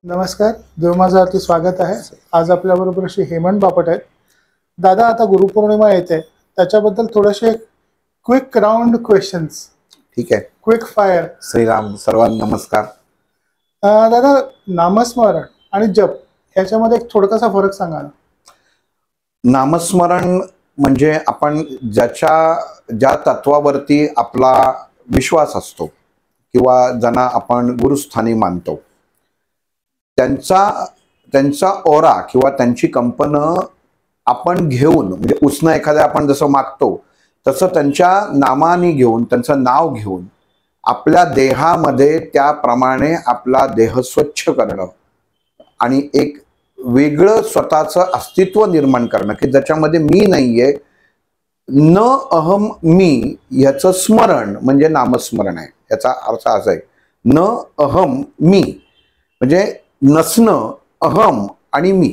नमस्कार, देवमाझावरती स्वागत आहे. आज आपल्याबरोबर श्री हेमंत बापट आहेत. दादा, आता गुरुपौर्णिमा येते, त्याच्याबद्दल थोडेसे क्विक राउंड क्वेश्चन्स. ठीक आहे. Quick fire. श्रीराम. सर्वांना नमस्कार. दादा, नामस्मरण आणि जप ह्याच्यामध्ये एक थोडासा फरक सांगा ना. नामस्मरण म्हणजे आपण ज्या तत्वावरती आपला विश्वास असतो किंवा ज्यांना आपण गुरुस्थानी मानतो, त्यांचा ओरा किंवा त्यांची कंपनं आपण घेऊन, म्हणजे उसनं एखाद्या आपण जसं मागतो तसं त्यांच्या नामाने घेऊन, त्यांचं नाव घेऊन आपल्या देहामध्ये त्याप्रमाणे आपला देह स्वच्छ करणं आणि एक वेगळं स्वतःचं अस्तित्व निर्माण करणं की ज्याच्यामध्ये मी नाहीये, न अहम मी, याचं स्मरण म्हणजे नामस्मरण आहे. याचा अर्थ असा आहे, न अहम मी म्हणजे नसणं, अहम आणि मी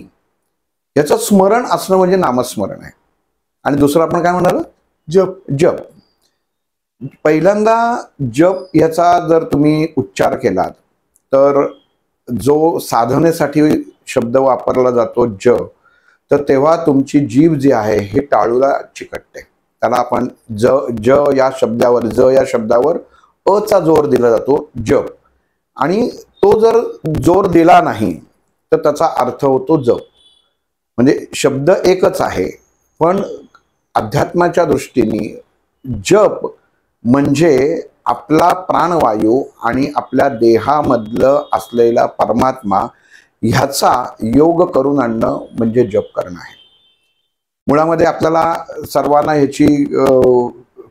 याचं स्मरण असणं म्हणजे नामस्मरण आहे. आणि दुसरं आपण काय म्हणाल, जप. पहिल्यांदा जप याचा जर तुम्ही उच्चार केलात तर जो साधनेसाठी शब्द वापरला जातो तर तेव्हा तुमची जीभ जी आहे हे टाळूला चिकटते. त्याला आपण या शब्दावर अचा जोर दिला जातो, जप. आणि तो जर जोर दिला नाही तर त्याचा अर्थ होतो जप. म्हणजे शब्द एकच आहे, पण अध्यात्माच्या दृष्टीने जप म्हणजे आपला प्राणवायू आणि आपल्या देहामधलं असलेला परमात्मा ह्याचा योग करून आणणं म्हणजे जप करणं आहे. मुळामध्ये आपल्याला सर्वांना ह्याची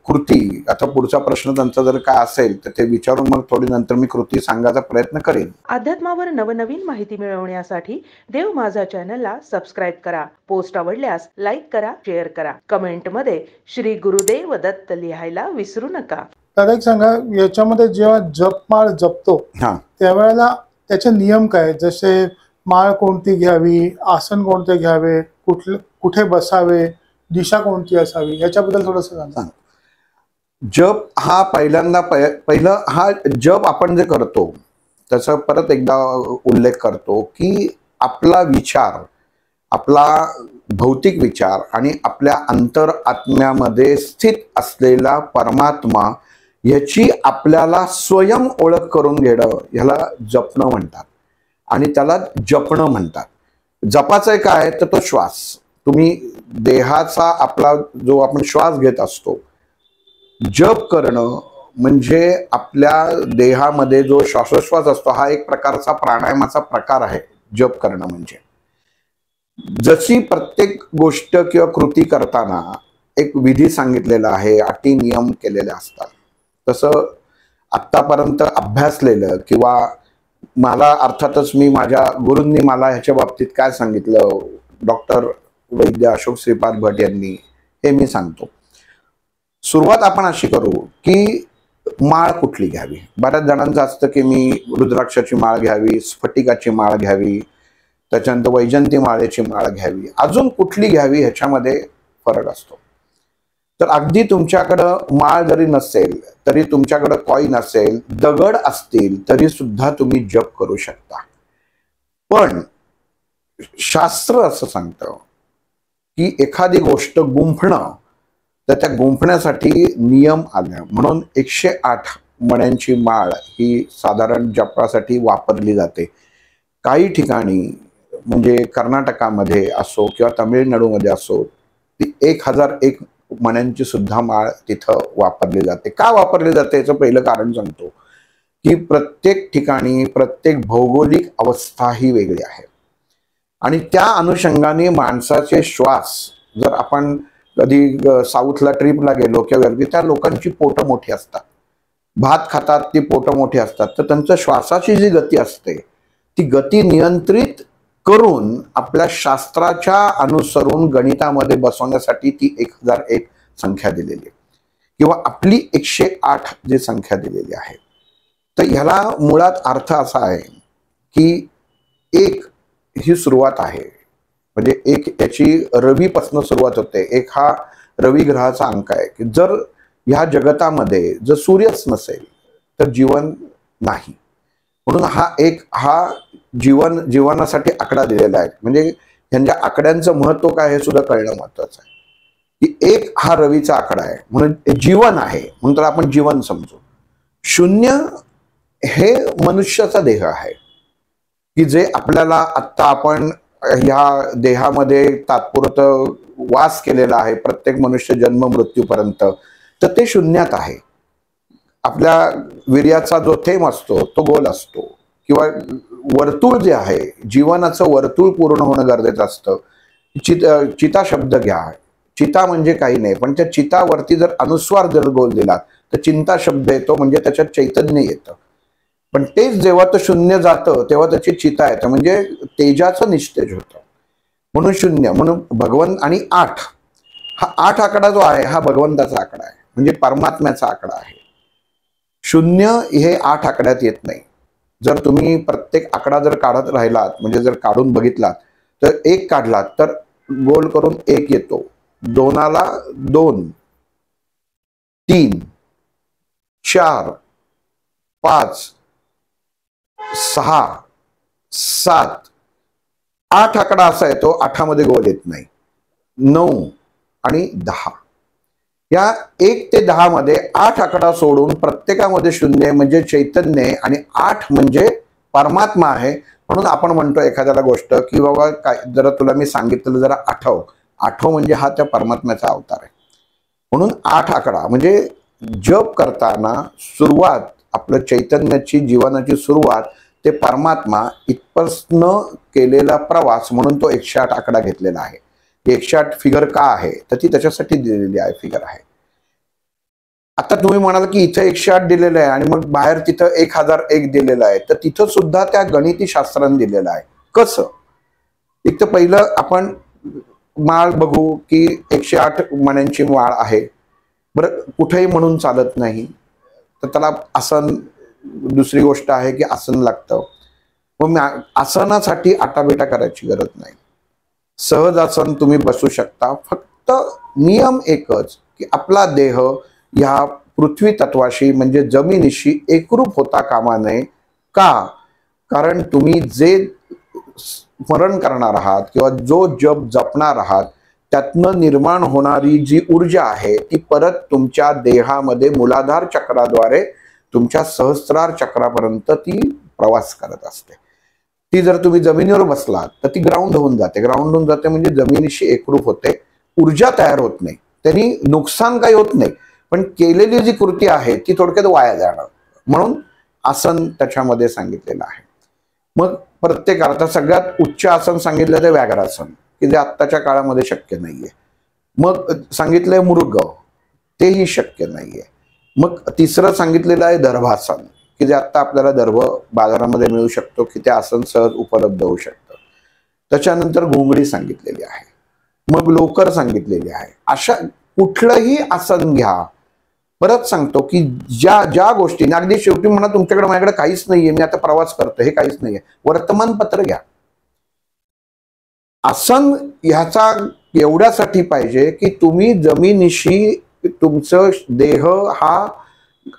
कृती, आता पुढचा प्रश्न त्यांचा जर काय असेल तर ते विचारून मग थोडी नंतर मी कृती सांगायचा प्रयत्न करेन. अध्यात्मावर नवनवीन माहिती मिळवण्यासाठी देव माझा चॅनलला सबस्क्राईब करा. पोस्ट आवडल्यास लाईक करा, शेअर करा. कमेंट मध्ये श्री गुरुदेव दत्त लिहायला विसरू नका. दादा, एक सांगा, याच्यामध्ये जेव्हा जपमाळ जपतो त्यावेळेला त्याचे नियम काय, जसे माळ कोणती घ्यावी, आसन कोणते घ्यावे, कुठे बसावे, दिशा कोणती असावी, याच्याबद्दल थोडंसं सांगा. जप हा पहिलं हा जप आपण जे करतो त्याचा परत एकदा उल्लेख करतो की आपला विचार, आपला भौतिक विचार आणि आपल्या अंतरात्म्यामध्ये स्थित असलेला परमात्मा याची आपल्याला स्वयं ओळख करून घेणं ह्याला जपणं म्हणतात आणि त्याला जपणं म्हणतात. जपाचं काय तर तो श्वास, तुम्ही देहाचा आपला जो आपण श्वास घेत असतो, जप करणं म्हणजे आपल्या देहामध्ये जो श्वासोश्वास असतो हा एक प्रकारचा प्राणायामाचा प्रकार आहे. जप करणं म्हणजे जशी प्रत्येक गोष्ट किंवा कृती करताना एक विधी सांगितलेला आहे, अटी नियम केलेले असतात, तसं आत्तापर्यंत अभ्यासलेलं किंवा मला अर्थातच मी माझ्या गुरूंनी मला ह्याच्या बाबतीत काय सांगितलं, डॉक्टर वैद्य अशोक श्रीपाद भट यांनी, हे मी सांगतो. सुरुवात आपण अशी करू की माळ कुठली घ्यावी. बऱ्याच जणांचं असतं की मी रुद्राक्षाची माळ घ्यावी, स्फटिकाची माळ घ्यावी, त्याच्यानंतर वैजंती माळेची माळ घ्यावी, अजून कुठली घ्यावी ह्याच्यामध्ये फरक असतो. तर अगदी तुमच्याकडं माळ जरी नसेल तरी तुमच्याकडं कॉईन असेल, दगड असतील तरी सुद्धा तुम्ही जप करू शकता. पण शास्त्र असं सांगतं की एखादी गोष्ट गुंफणं, तर त्या गुंफण्यासाठी नियम आले. म्हणून 108 मण्यांची माळ ही साधारण जपासाठी वापरली जाते. काही ठिकाणी म्हणजे कर्नाटकामध्ये असो किंवा तामिळनाडूमध्ये असो, ती 1001 मण्यांची सुद्धा माळ तिथं वापरली जाते. का वापरली जाते याचं पहिलं कारण सांगतो की प्रत्येक ठिकाणी प्रत्येक भौगोलिक अवस्था ही वेगळी आहे आणि त्या अनुषंगाने माणसाचे श्वास, जर आपण कधी साऊथला ट्रिपला गेलो किंवा त्या लोकांची पोटं मोठी असतात, भात खातात, ती पोटं मोठी असतात, तर त्यांच्या श्वासाची जी गती असते ती गती नियंत्रित करून आपल्या शास्त्राच्या अनुसरून गणितामध्ये बसवण्यासाठी ती 1001 संख्या दिलेली किंवा आपली 108 जी संख्या दिलेली आहे. तर ह्याला मुळात अर्थ असा आहे की एक ही सुरुवात आहे, म्हणजे एक याची रवीपासून सुरुवात होते. एक हा रवी ग्रहाचा अंक आहे की जर ह्या जगतामध्ये जर सूर्यच नसेल तर जीवन नाही. म्हणून हा जीवनासाठी आकडा दिलेला आहे. म्हणजे ह्यांच्या आकड्यांचं महत्व काय हे सुद्धा कळणं महत्वाचं आहे. की 1 हा रवीचा आकडा आहे, म्हणून जीवन आहे, म्हणून तर आपण जीवन समजू. 0 हे मनुष्याचा देह आहे, की जे आपल्याला आत्ता आपण ह्या देहामध्ये तात्पुरतं वास केलेला आहे, प्रत्येक मनुष्य जन्म मृत्यूपर्यंत, तर ते शून्यात आहे. आपल्या वीर्याचा जो थेंब असतो तो गोल असतो, किंवा वर्तुळ जे आहे, जीवनाचं वर्तुळ पूर्ण होणं गरजेचं असतं. चिता शब्द घ्या. चिता म्हणजे काही नाही, पण त्या चितावरती जर अनुस्वार जर गोल दिला तर चिंता शब्द येतो, म्हणजे त्याच्यात चैतन्य येतं. पण तेच जेव्हा तो 0 जातं तेव्हा त्याची चिता येतं, म्हणजे तेजाचं निस्तेज होतं. म्हणून 0, म्हणून भगवंत. आणि 8 हा 8 आकडा जो आहे हा भगवंताचा आकडा आहे, म्हणजे परमात्म्याचा आकडा आहे. 0 हे 8 आकड्यात येत नाही. जर तुम्ही प्रत्येक आकडा जर काढत राहिलात, म्हणजे जर काढून बघितलात, तर 1 काढलात तर गोल करून 1 येतो, 2ला 2, 3, 4, 5, 6, 7, 8 आकडा असा येतो. 8 मध्ये गोल येत नाही. 9 आणि 10, या 1 ते 10 मध्ये 8 आकडा सोडून प्रत्येकामध्ये 0 म्हणजे चैतन्य आणि 8 म्हणजे परमात्मा आहे. म्हणून आपण म्हणतो एखाद्याला गोष्ट की बाबा काय जरा तुला मी सांगितलं जरा आठव म्हणजे हा त्या परमात्म्याचा अवतार आहे. म्हणून 8 आकडा म्हणजे जप करताना सुरुवात, आपलं चैतन्याची जीवनाची सुरुवात ते परमात्मा इथपासनं केलेला प्रवास, म्हणून तो 108 आकडा घेतलेला आहे. 108 फिगर का आहे, तर ती त्याच्यासाठी दिलेली आहे फिगर आहे. आता तुम्ही म्हणाल की इथं 108 दिलेलं आहे आणि मग बाहेर तिथं 1001 दिलेलं आहे, तर तिथं सुद्धा त्या गणिती शास्त्राने दिलेलं आहे. कसं? एक तर पहिलं आपण माळ बघू की 108 मण्यांची माळ आहे. बरं, कुठेही म्हणून चालत नाही, तर त्याला आसन, दुसरी गोष्ट आहे की आसन लागतं. मग आसनासाठी आटाबेटा करायची गरज नाही. सहज आसन तुम्ही बसू शकता. फक्त नियम एकच की आपला देह ह्या पृथ्वी तत्वाशी म्हणजे जमिनीशी एकरूप होता कामा नये. का? कारण तुम्ही जे स्मरण करणार आहात किंवा जो जप जपणार आहात त्यातनं निर्माण होणारी जी ऊर्जा आहे ती परत तुमच्या देहामध्ये मूलाधार चक्राद्वारे तुमच्या सहस्रार चक्रापर्यंत ती प्रवास करत असते. ती जर तुम्ही जमिनीवर बसलात तर ती ग्राउंड होऊन जाते म्हणजे जमिनीशी एकरूप होते. ऊर्जा तयार होत नाही, त्यांनी नुकसान काही होत नाही, पण केलेली जी कृती आहे ती थोडक्यात वाया जाणार. म्हणून आसन त्याच्यामध्ये सांगितलेलं आहे. मग प्रत्येक आता सगळ्यात उच्च आसन सांगितलं ते व्याघ्रासन, की जे आत्ताच्या काळामध्ये शक्य नाहीये. मग सांगितलंय मृग, तेही शक्य नाहीये. मग तिसरं सांगितलेलं आहे दर्भासन, की जे आत्ता आपल्याला दर्भ बाजारामध्ये मिळू शकतो, की ते आसन सहज उपलब्ध होऊ शकतं. त्याच्यानंतर घोंगडी सांगितलेली आहे, मग लोकर सांगितलेली आहे. अशा कुठलंही आसन घ्या. परत सांगतो की ज्या गोष्टी अगदी शेवटी म्हणा तुमच्याकडे माझ्याकडे काहीच नाहीये, मी आता प्रवास करतो, हे काहीच नाहीये, वर्तमानपत्र घ्या. आसन ह्याचा एवढ्यासाठी पाहिजे की तुम्ही जमिनीशी तुमचं देह हा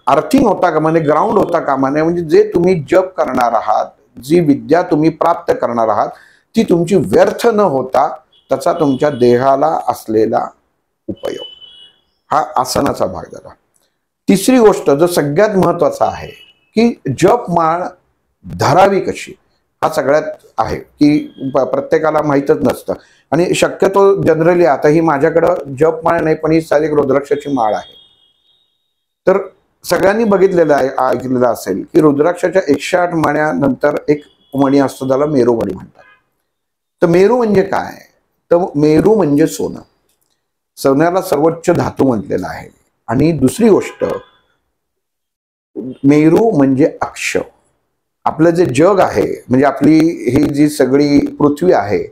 अर्थिंग होता कामा नये, ग्राउंड होता कामा नये. म्हणजे जे तुम्ही जप करणार आहात, जी विद्या तुम्ही प्राप्त करणार आहात ती तुमची व्यर्थ न होता त्याचा तुमच्या देहाला असलेला उपयोग, हा आसनाचा भाग झाला. तिसरी गोष्ट जो सगळ्यात महत्वाचा आहे की जपमाळ धरावी कशी, हा सगळ्यात आहे की प्रत्येकाला माहीतच नसतं. आणि शक्यतो जनरली आता ही माझ्याकडं जपमाळ नाही, पण ही साधी रुद्राक्षाची माळ आहे. तर सगळ्यांनी बघितलेलं आहे, ऐकलेलं असेल की रुद्राक्षाच्या 108 मण्यानंतर एक मणी असतो, त्याला मेरुमणी म्हणतात. तर मेरू म्हणजे काय? तर मेरू म्हणजे सोनं. सोन्याला सर्वोच्च धातू म्हटलेला आहे. आणि दुसरी गोष्ट, मेरू म्हणजे अक्ष. आपलं जे जग आहे म्हणजे आपली ही जी सगळी पृथ्वी आहे,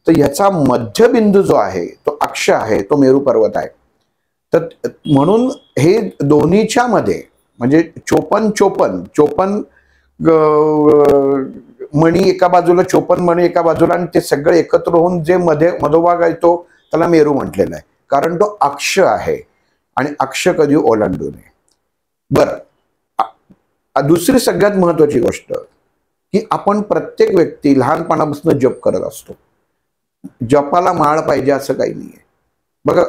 तर ह्याचा मध्यबिंदू जो आहे तो अक्ष आहे, तो मेरू पर्वत आहे. तर म्हणून हे दोन्हीच्या मध्ये म्हणजे 54 मणी एका बाजूला, 54 मणी एका बाजूला, आणि ते सगळे एकत्र होऊन जे मधोभाग आहे तो त्याला मेरू म्हटलेला आहे, कारण तो अक्ष आहे आणि अक्ष कधी ओलांडू नये. बरं, दुसरी सगळ्यात महत्वाची गोष्ट की आपण प्रत्येक व्यक्ती लहानपणापासून जप करत असतो. जपाला माळ पाहिजे असं काही नाहीये. बघा,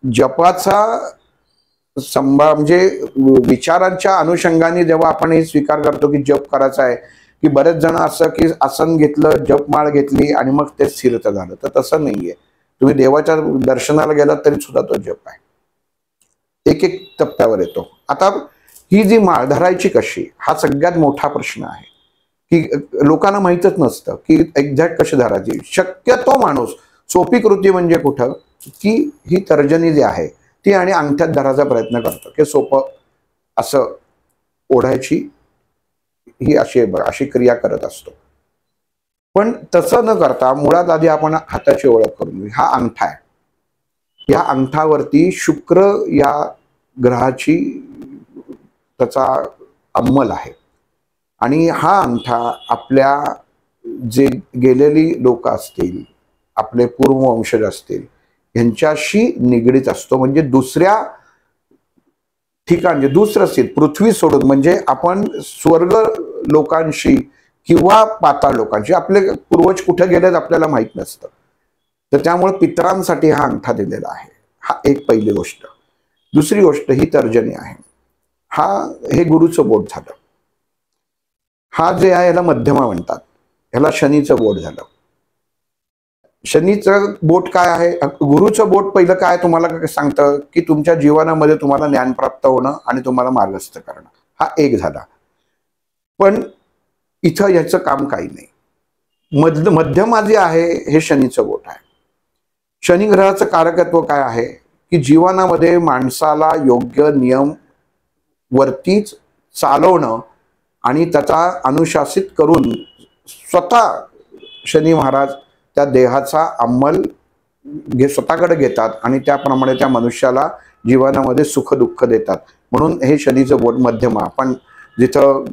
जपाचा म्हणजे विचारांच्या अनुषंगाने जेव्हा आपण हे स्वीकार करतो की जप करायचा आहे, की बरेच जण असं की आसन घेतलं, जपमाळ घेतली आणि मग ते स्थिरता झालं, तर तसं नाहीये. तुम्ही देवाच्या दर्शनाला गेलात तरी सुद्धा तो जप आहे, एक एक टप्प्यावर येतो. आता ही जी माळ धरायची कशी, हा सगळ्यात मोठा प्रश्न आहे, की लोकांना माहीतच नसतं की एक्झॅक्ट कशी धरायची. शक्यतो माणूस सोपी कृती म्हणजे कुठं, की ही तर्जनी जी आहे ती आणि अंगठ्यात धरायचा प्रयत्न करतो, की सोपं असं ओढायची, ही अशी क्रिया करत असतो. पण तसं न करता मुळात आधी आपण हाताची ओळख करून घेऊ. हा अंगठा आहे, या अंगठावरती शुक्र या ग्रहाची त्याचा अंमल आहे. आणि हा अंगठा आपल्या जे गेलेली लोक असतील, आपले पूर्ववंशज असतील, यांच्याशी निगडीत असतो. म्हणजे दुसऱ्या ठिकाणी, दुसरं स्थित, पृथ्वी सोडून, म्हणजे आपण स्वर्ग लोकांशी किंवा पाताळ लोकांशी, आपले पूर्वज कुठे गेलेत आपल्याला माहित नसतं. तर त्यामुळे पितरांसाठी हा अंगठा दिलेला आहे. हा एक पहिली गोष्ट. दुसरी गोष्ट ही तर्जनी आहे. हे गुरुचं बोट झालं. हा जे आहे याला मध्यमा म्हणतात, ह्याला शनीचं बोट झालं. शनीचं बोट काय आहे? गुरुचं बोट पहिलं काय तुम्हाला सांगतं, की तुमच्या जीवनामध्ये तुम्हाला ज्ञान प्राप्त होणं आणि तुम्हाला मार्गस्थ करणं, हा एक झाला. पण इथं याचं काम काही नाही. मध्यमा जे आहे हे शनीचं बोट आहे. शनी ग्रहाचं कारकत्व काय आहे, की जीवनामध्ये माणसाला योग्य नियम वरतीच चालवणं आणि त्याचा अनुशासित करून स्वतः शनी महाराज त्या देहाचा अंमल स्वतःकडे घेतात आणि त्याप्रमाणे त्या मनुष्याला जीवनामध्ये सुख दुःख देतात. म्हणून हे शनीचं बोट मध्यमा. आपण जिथं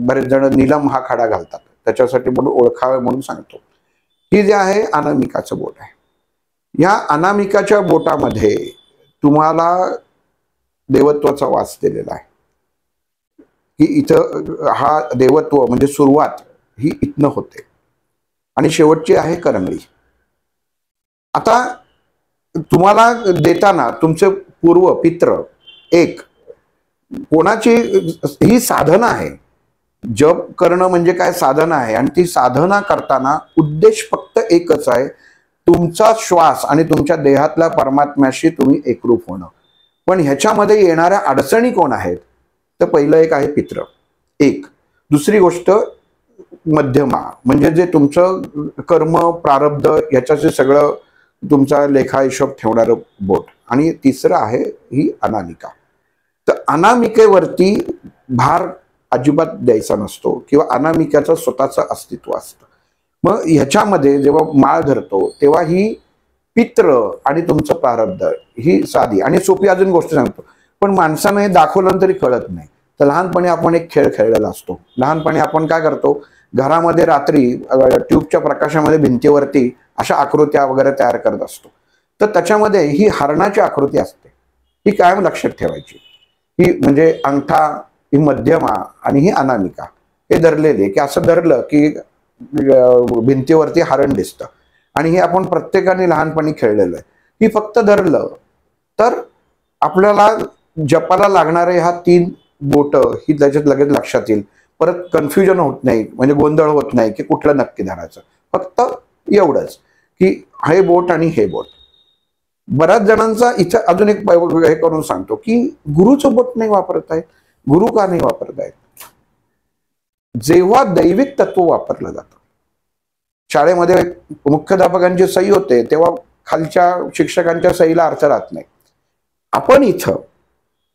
बरेच जण नीलम हा खडा घालतात त्याच्यासाठी म्हणून ओळखावे म्हणून सांगतो. ही जे आहे अनामिकाचं बोट आहे. या अनामिकाच्या बोटामध्ये तुम्हाला देवत्वाचा वास दिलेला आहे, की इथं हा देवत्व म्हणजे सुरुवात ही इथनं होते आणि शेवटची आहे करंगळी. आता तुम्हाला देताना तुमचे पूर्व पित्र एक कोणाची ही साधना आहे. जप करणं म्हणजे काय, साधना आहे. आणि ती साधना करताना उद्देश फक्त एकच आहे, तुमचा श्वास आणि तुमच्या देहातल्या परमात्म्याशी तुम्ही एकरूप होणं. पण ह्याच्यामध्ये येणाऱ्या अडचणी कोण आहेत, तर पहिलं एक आहे पित्र एक. दुसरी गोष्ट मध्यमा, म्हणजे जे तुमचं कर्म प्रारब्ध याच्याचे सगळं तुमचा लेखा हिशोब ठेवणारं बोट. आणि तिसरं आहे ही अनामिका. तर अनामिकेवरती भार अजिबात द्यायचा नसतो किंवा अनामिकाचं स्वतःचं अस्तित्व असतं. मग ह्याच्यामध्ये जेव्हा माळ धरतो तेव्हा ही पित्र आणि तुमचं प्रारब्ध ही साधी आणि सोपी अजून गोष्ट सांगतो, पण माणसानं हे दाखवलं तरी कळत नाही. तर लहानपणी आपण एक खेळ खेळलेला असतो. लहानपणी आपण काय करतो, घरामध्ये रात्री ट्यूबच्या प्रकाशामध्ये भिंतीवरती अशा आकृत्या वगैरे तयार करत असतो. तर त्याच्यामध्ये ही हरणाची आकृती असते, ही कायम लक्षात ठेवायची. ही म्हणजे अंगठा, ही मध्यमा आणि ही अनामिका हे धरलेले, की असं धरलं की भिंतीवरती हरण दिसतं. आणि हे आपण प्रत्येकाने लहानपणी खेळलेलं आहे. ही फक्त धरलं तर आपल्याला जपाला लागणारे हा 3 बोट ही त्याच्यात लगेच लक्षात येईल. परत कन्फ्युजन होत नाही, म्हणजे गोंधळ होत नाही की कुठलं नक्की धरायचं. फक्त एवढंच की हे बोट आणि हे बोट. बऱ्याच जणांचा इथं अजून एक हे करून सांगतो की गुरुचं बोट नाही वापरत आहेत. गुरु का नाही वापरत आहेत? जेव्हा दैविक तत्व वापरलं जातं, शाळेमध्ये मुख्याध्यापकांची सही होते तेव्हा खालच्या शिक्षकांच्या सहीला अर्थ राहत नाही. आपण इथं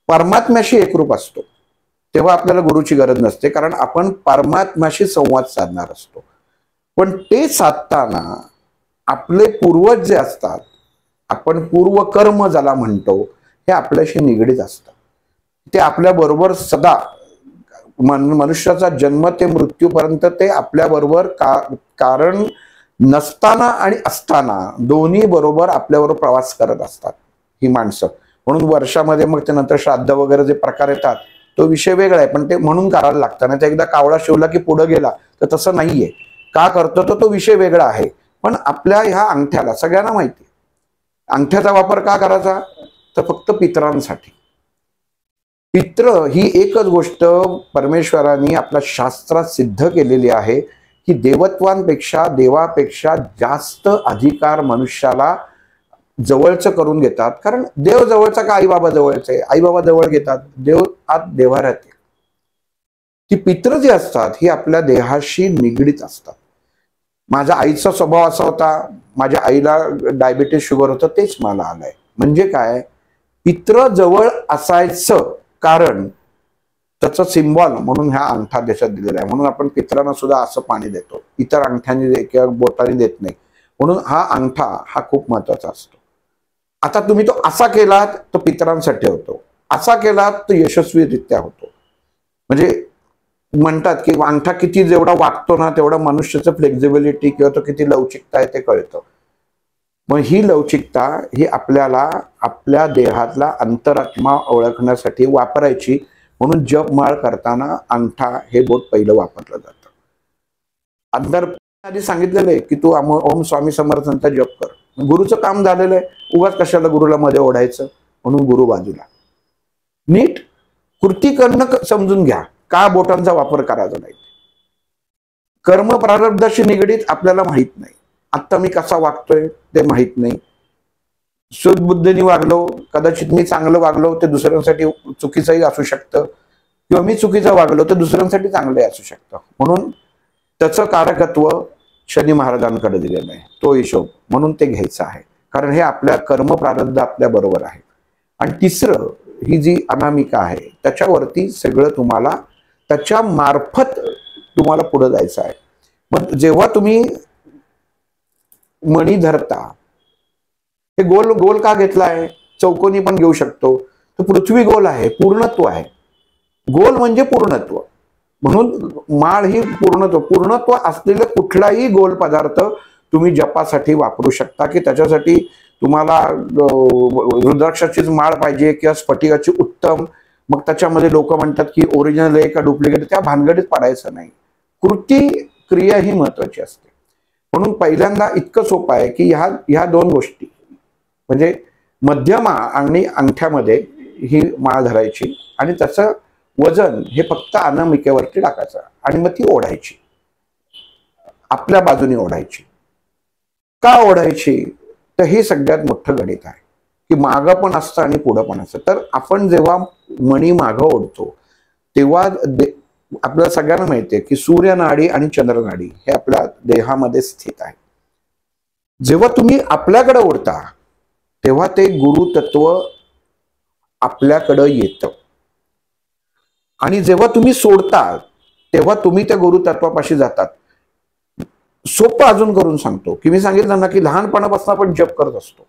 परमात्म्याशी एकरूप असतो तेव्हा आपल्याला गुरुची गरज नसते, कारण आपण परमात्म्याशी संवाद साधणार असतो. पण ते साधताना आपले पूर्वज जे असतात, आपण पूर्वकर्म ज्याला म्हणतो, हे आपल्याशी निगडीत असतं. ते आपल्या बरोबर सदा मनुष्याचा जन्म ते मृत्यूपर्यंत ते आपल्या बरोबर कारण नसताना आणि असताना दोन्ही बरोबर आपल्याबरोबर प्रवास करत असतात ही माणसं. म्हणून वर्षामध्ये मग ते नंतर श्राद्ध वगैरे जे प्रकार येतात तो विषय वेगळा आहे, पण ते म्हणून करायला लागतं. नाही तर एकदा कावळा शिवला की पुढे गेला तर तसं नाहीये. का करतो तो विषय वेगळा आहे. पण आपल्या ह्या अंगठ्याला सगळ्यांना माहिती, अंगठ्याचा वापर का करायचा, तर फक्त पितरांसाठी. पित्र ही एकच गोष्ट परमेश्वराने आपल्या शास्त्रात सिद्ध केलेली आहे की देवत्वांपेक्षा, देवापेक्षा जास्त अधिकार मनुष्याला जवळचं करून घेतात. कारण देव जवळचा का आई बाबा जवळचे, आई बाबा जवळ घेतात, देव आत देवा राहते. ती पित्र जी असतात ही आपल्या देहाशी निगडीत असतात. माझ्या आईचा स्वभाव असा होता, माझ्या आईला डायबिटीस शुगर होतं, तेच मला आलंय. म्हणजे काय, पित्र जवळ असायचं कारण त्याचं सिम्बॉल म्हणून ह्या अंगठा देशात दिलेला आहे. म्हणून आपण पित्रांना सुद्धा असं पाणी देतो, इतर अंगठ्याने किंवा बोटाने देत नाही. म्हणून हा अंगठा हा खूप महत्वाचा असतो. आता तुम्ही तो असा केलात तो पितरांसाठी होतो, असा केलात तो यशस्वीरित्या होतो. म्हणजे म्हणतात की अंगठा किती जेवढा वागतो ना तेवढा मनुष्याचं फ्लेक्झिबिलिटी किंवा तो किती लवचिकता आहे ते कळतं. मग ही लवचिकता ही आपल्याला आपल्या देहातला अंतरात्मा ओळखण्यासाठी वापरायची. म्हणून जपमाळ करताना अंगठा हे बोट पहिलं वापरलं जातं. अंतर आधी सांगितलेलं आहे की तू ओम स्वामी समर्थांचा जप कर. गुरुचं काम झालेलं आहे, उगाच कशाला गुरुला मध्ये ओढायचं. म्हणून गुरु बाजूला. नीट कृती करणं समजून घ्या, का बोटांचा वापर करायचा नाही. कर्म प्रारब्धाशी निगडीत आपल्याला माहित नाही. आता मी कसा वागतोय ते माहित नाही. सुदबुद्धीने वागलो, कदाचित मी चांगलं वागलो ते दुसऱ्यांसाठी चुकीचंही असू शकतं, किंवा मी चुकीचं वागलो तर दुसऱ्यांसाठी चांगलंही असू शकतं. म्हणून त्याचं कारकत्व शनी महाराजांकडे दिलेलं आहे, तो हिशोब म्हणून ते घ्यायचं आहे. कारण हे आपल्या कर्म प्रारब्ध आपल्या बरोबर आहे. आणि तिसरं, ही जी अनामिका आहे त्याच्यावरती सगळं तुम्हाला त्याच्या मार्फत तुम्हाला पुढे जायचं आहे. मग जेव्हा तुम्ही मणी धरता, हे गोल गोल का घेतलाय, चौकोनी पण घेऊ शकतो. तर पृथ्वी गोल आहे, पूर्णत्व आहे. गोल म्हणजे पूर्णत्व. म्हणून माळ ही पूर्णत्व असलेला कुठलाही गोल पदार्थ तुम्ही जपासाठी वापरू शकता. की त्याच्यासाठी तुम्हाला रुद्राक्षाचीच माळ पाहिजे किंवा स्फटिकाची उत्तम, मग त्याच्यामध्ये लोक म्हणतात की ओरिजिनल आहे का डुप्लिकेट, त्या भानगडीत पडायचं नाही. कृती क्रिया ही महत्वाची असते. म्हणून पहिल्यांदा इतकं सोपं आहे की ह्या दोन गोष्टी म्हणजे मध्यमा आणि अंगठ्यामध्ये ही माळ धरायची आणि त्याचं वजन हे फक्त अनामिकेवरती टाकायचं आणि मग ती ओढायची, आपल्या बाजूने ओढायची. का ओढायची, तर हे सगळ्यात मोठं गणित आहे की मागं पण असतं आणि पुढं पण असतं. तर आपण जेव्हा मणी मागं ओढतो तेव्हा आपल्याला सगळ्यांना माहिती आहे की सूर्यनाडी आणि चंद्रनाडी हे आपल्या देहामध्ये स्थित आहे. जेव्हा तुम्ही आपल्याकडे ओढता तेव्हा ते गुरुतत्व आपल्याकडं येतं आणि जेव्हा तुम्ही सोडता तेव्हा तुम्ही त्या गुरुतत्वापाशी जातात. सोपं अजून करून सांगतो की मी सांगितलं ना की लहानपणापासून आपण जप करत असतो.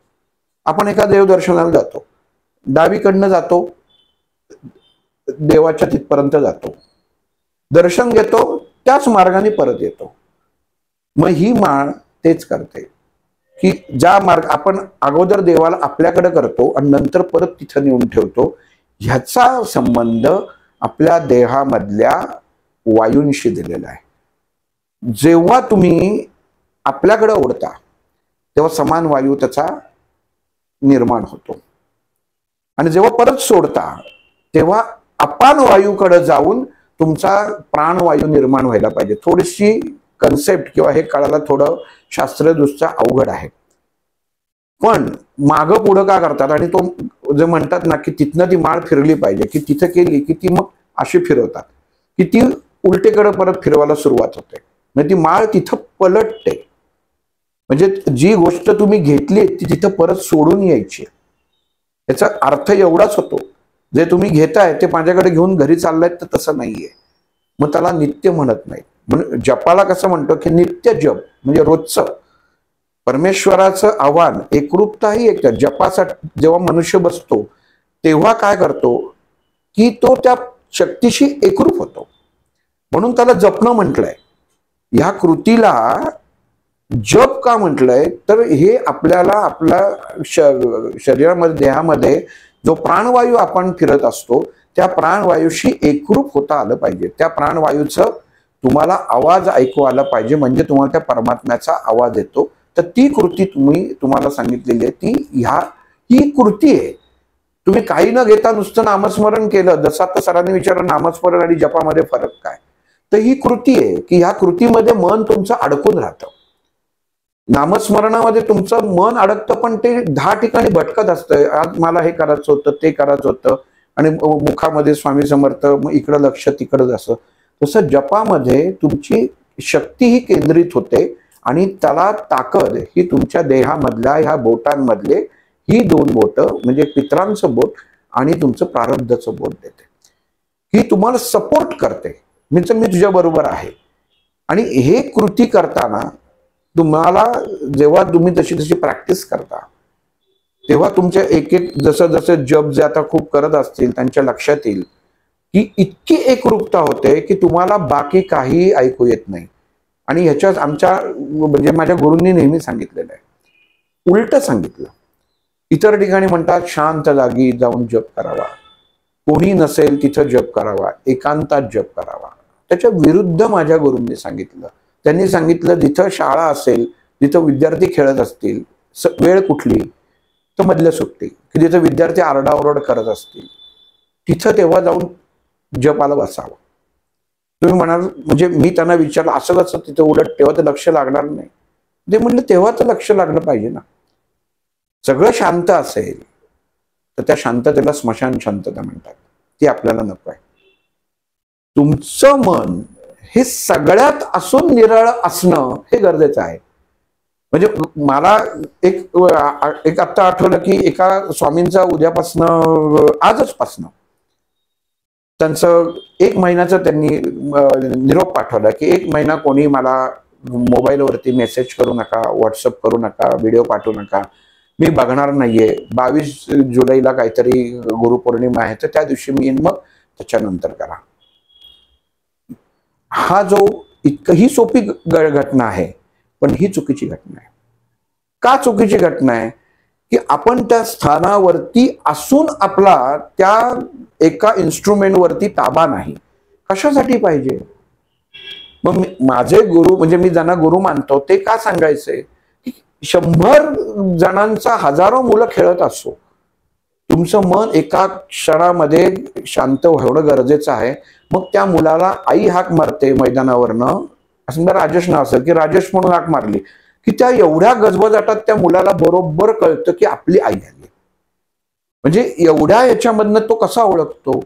आपण एका देवदर्शनाला जातो, डावीकडनं जातो, देवाच्या तिथपर्यंत जातो, दर्शन घेतो, त्याच मार्गाने परत येतो. मग ही माळ तेच करते की ज्या मार्ग आपण अगोदर देवाला आपल्याकडे करतो आणि नंतर परत तिथं नेऊन ठेवतो, ह्याचा संबंध आपल्या देहामधल्या वायूंशी दिलेला आहे. जेव्हा तुम्ही आपल्याकडे ओढता तेव्हा समान वायू त्याचा निर्माण होतो आणि जेव्हा परत सोडता तेव्हा अपान वायूकडे जाऊन तुमचा प्राणवायू निर्माण व्हायला पाहिजे. थोडीशी कन्सेप्ट किंवा हे कळायला थोडं शास्त्रदृष्ट्या अवघड आहे. पण मागं पुढं का करतात आणि तो जे म्हणतात ना की तिथनं ती माळ फिरली पाहिजे, की तिथं केली की ती मग अशी फिरवतात की ती उलटेकडे परत फिरवायला सुरुवात होते. म्हणजे ती माळ तिथं पलटते. म्हणजे जी गोष्ट तुम्ही घेतली ती तिथं परत सोडून यायची. याचा अर्थ एवढाच होतो, जे तुम्ही घेताय ते माझ्याकडे घेऊन घरी चाललाय तर तसं नाहीये. मग त्याला नित्य म्हणत नाही. म्हणून जपाला कसं म्हणतो की नित्य जप म्हणजे रोजचं. परमेश्वराचं आव्हान एकरूपता ही एक. जपासाठी जेव्हा मनुष्य बसतो तेव्हा काय करतो की तो त्या शक्तीशी एकरूप होतो. म्हणून त्याला जपणं म्हटलंय. ह्या कृतीला जप का म्हटलंय, तर हे आपल्याला आपल्या शरीरामध्ये देहामध्ये जो प्राणवायू आपण फिरत असतो त्या प्राणवायूशी एकरूप होता आलं पाहिजे. त्या प्राणवायूचं तुम्हाला आवाज ऐकू आला पाहिजे, म्हणजे तुम्हाला त्या परमात्म्याचा आवाज येतो. तर ती कृती तुम्हाला सांगितलेली आहे, ही कृती आहे. तुम्ही काही न घेता नुसतं नामस्मरण केलं, जसं आता सरांनी विचारलं नामस्मरण आणि जपामध्ये फरक काय, तर ही कृती आहे की ह्या कृतीमध्ये मन तुमचं अडकून राहतं. नामस्मरणामध्ये तुमचं मन अडकतं, पण ते 10 ठिकाणी भटकत असतं. आज मला हे करायचं होतं, ते करायचं होतं, आणि मुखामध्ये स्वामी समर्थ, मग इकडं लक्ष तिकडं असं. तसं जपामध्ये तुमची शक्ती ही केंद्रित होते आणि त्याला ताकद ही तुमच्या देहामधल्या ह्या बोटांमधले ही 2 बोट, म्हणजे पितरांचं बोट आणि तुमचं प्रारब्धाचं बोट देते. ही तुम्हाला सपोर्ट करते, मी तुझ्या बरोबर आहे. आणि हे कृती करताना तुम्हाला जेव्हा तुम्ही तशी प्रॅक्टिस करता, तेव्हा तुमच्या एक जसं जसं जप जे आता खूप करत असतील त्यांच्या लक्षात येईल की इतकी एकरूपता होते की तुम्हाला बाकी काही ऐकू येत नाही. आणि ह्याच्यात म्हणजे माझ्या गुरूंनी नेहमी सांगितलेलं आहे, उलट सांगितलं. इतर ठिकाणी म्हणतात शांत जागी जाऊन जप करावा, कोणी नसेल तिथं जप करावा, एकांतात जप करावा. त्याच्या विरुद्ध माझ्या गुरूंनी सांगितलं. त्यांनी सांगितलं जिथं शाळा असेल, जिथं विद्यार्थी खेळत असतील, वेळ कुठली तर मधल्या सुट्टी, की जिथं विद्यार्थी आरडाओरड करत असतील, तिथं तेव्हा जाऊन जपाला बसावं. तुम्ही म्हणाल म्हणजे मी त्यांना विचारलं असं कसं तिथं, उलट तेव्हा तर लक्ष लागणार नाही. ते म्हणलं तेव्हा तर लक्ष लागलं पाहिजे ना. सगळं शांत असेल तर त्या शांततेला स्मशान शांतता म्हणतात, ती आपल्याला नको आहे. तुमचं मन हे सगळ्यात असून निराळ असणं हे गरजेचं आहे. म्हणजे मला एक आत्ता आठवलं की एका स्वामींचा उद्यापासनं आजचपासनं त्यांचं 1 महिन्याचं त्यांनी निरोप पाठवला की 1 महिना कोणी मला मोबाईलवरती मेसेज करू नका, व्हॉट्सअप करू नका, व्हिडिओ पाठवू नका, मी बघणार नाहीये. 22 जुलैला काहीतरी गुरुपौर्णिमा आहे, तर त्या दिवशी मी येईन, मग त्याच्यानंतर करा. हा जो ही सोपी घटना आहे, पण ही चुकीची घटना आहे. का चुकीची घटना आहे की आपण त्या स्थानावरती असून आपला त्या एका इन्स्ट्रुमेंटवरती ताबा नाही. कशासाठी पाहिजे? मग माझे गुरु, म्हणजे मी ज्यांना गुरु मानतो, ते का सांगायचे की 100 जणांचा हजारो मुलं खेळत असो, तुमचं मन एका क्षणामध्ये शांत होणं गरजेचं आहे. मग त्या मुलाला आई हाक मारते मैदानावरनं, असं राजेश नाव असेल की राजेश म्हणून हाक मारली की त्या एवढ्या गजबजाटात त्या मुलाला बरोबर कळतं की आपली आई आली. म्हणजे एवढ्या याच्यामधनं तो कसा ओळखतो?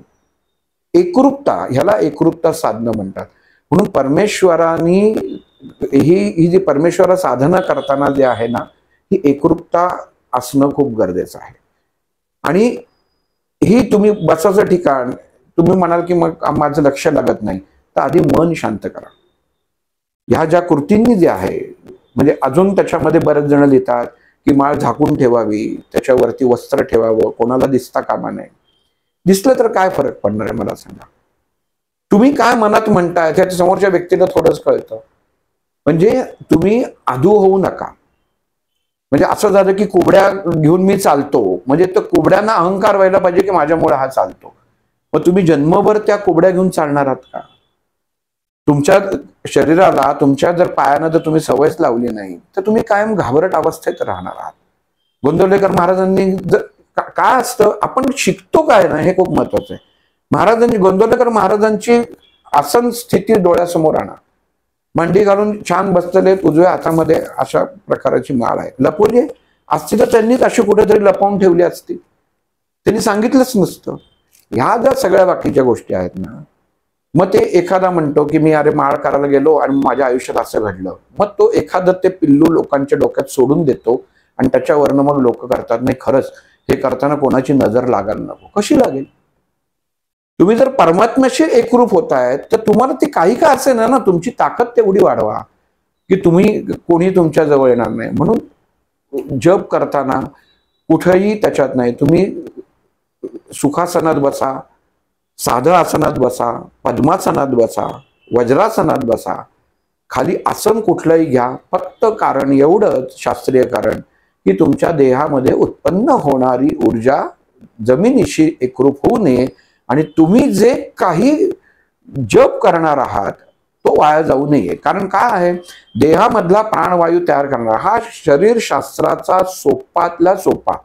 एकरूपता, ह्याला एकरूपता साधनं म्हणतात. म्हणून परमेश्वरांनी ही जी परमेश्वर साधना करताना जे आहे ना, ही एकरूपता असणं खूप गरजेचं आहे. आणि ही तुम्ही बसाचं ठिकाण, तुम्ही म्हणाल की मग माझं लक्ष लागत नाही, तर आधी मन शांत करा. ह्या ज्या कृतींनी जे आहे, म्हणजे अजून त्याच्यामध्ये बरेच जण लिहितात की माळ झाकून ठेवावी, त्याच्यावरती वस्त्र ठेवावं, कोणाला दिसता कामा नये. दिसलं तर काय फरक पडणार आहे मला सांगा? तुम्ही काय मनात म्हणताय त्याच्या समोरच्या व्यक्तीला थोडंच कळतं. म्हणजे तुम्ही आधू होऊ नका. म्हणजे असं झालं की कोबड्या घेऊन मी चालतो, म्हणजे तर कोबड्यांना अहंकार व्हायला पाहिजे की माझ्यामुळे हा चालतो. मग तुम्ही जन्मभर त्या कोबड्या घेऊन चालणार आहात का? तुमच्या शरीराला, तुमच्या जर पायानं जर तुम्ही सवयच लावली नाही, तर तुम्ही कायम घाबरट अवस्थेत राहणार आहात. गोंदवलेकर महाराजांनी काय असतं, आपण शिकतो काय ना, हे खूप महत्वाचं आहे. गोंदवलेकर महाराजांची आसन स्थिती डोळ्यासमोर आणा. मांडी घालून छान बसलेले, उजव्या हातामध्ये अशा प्रकारची माळ आहे. लपवली असती तर त्यांनीच अशी कुठेतरी लपवून ठेवली असती, त्यांनी सांगितलंच नसतं. ह्या ज्या सगळ्या बाकीच्या गोष्टी आहेत ना, मग ते एखादा म्हणतो की मी अरे माळ करायला गेलो आणि माझ्या आयुष्यात असं घडलं, मग तो एखादं ते पिल्लू लोकांच्या डोक्यात सोडून देतो आणि त्याच्यावरनं मग लोक करतात नाही खरंच हे करताना कोणाची नजर लागायला नको. कशी लागेल? तुम्ही जर परमात्म्याशी एकरूप होताय तर तुम्हाला ते काही का असे ना, तुमची ताकद तेवढी वाढवा की तुम्ही कोणी तुमच्या जवळ येणार नाही. म्हणून जप करताना कुठेही त्याच्यात नाही, तुम्ही सुखासनात बसा, साधं आसनात बसा, पद्मासनात बसा, वज्रासनात बसा, खाली आसन कुठलंही घ्या, फक्त कारण एवढंच शास्त्रीय कारण की तुमच्या देहामध्ये उत्पन्न होणारी ऊर्जा जमिनीशी एकरूप होऊ नये आणि तुम्ही जे काही जप करणार आहात तो वाया जाऊ नये. कारण काय आहे, देहामधला प्राणवायू तयार करणारा हा शरीरशास्त्राचा सोपातला सोपा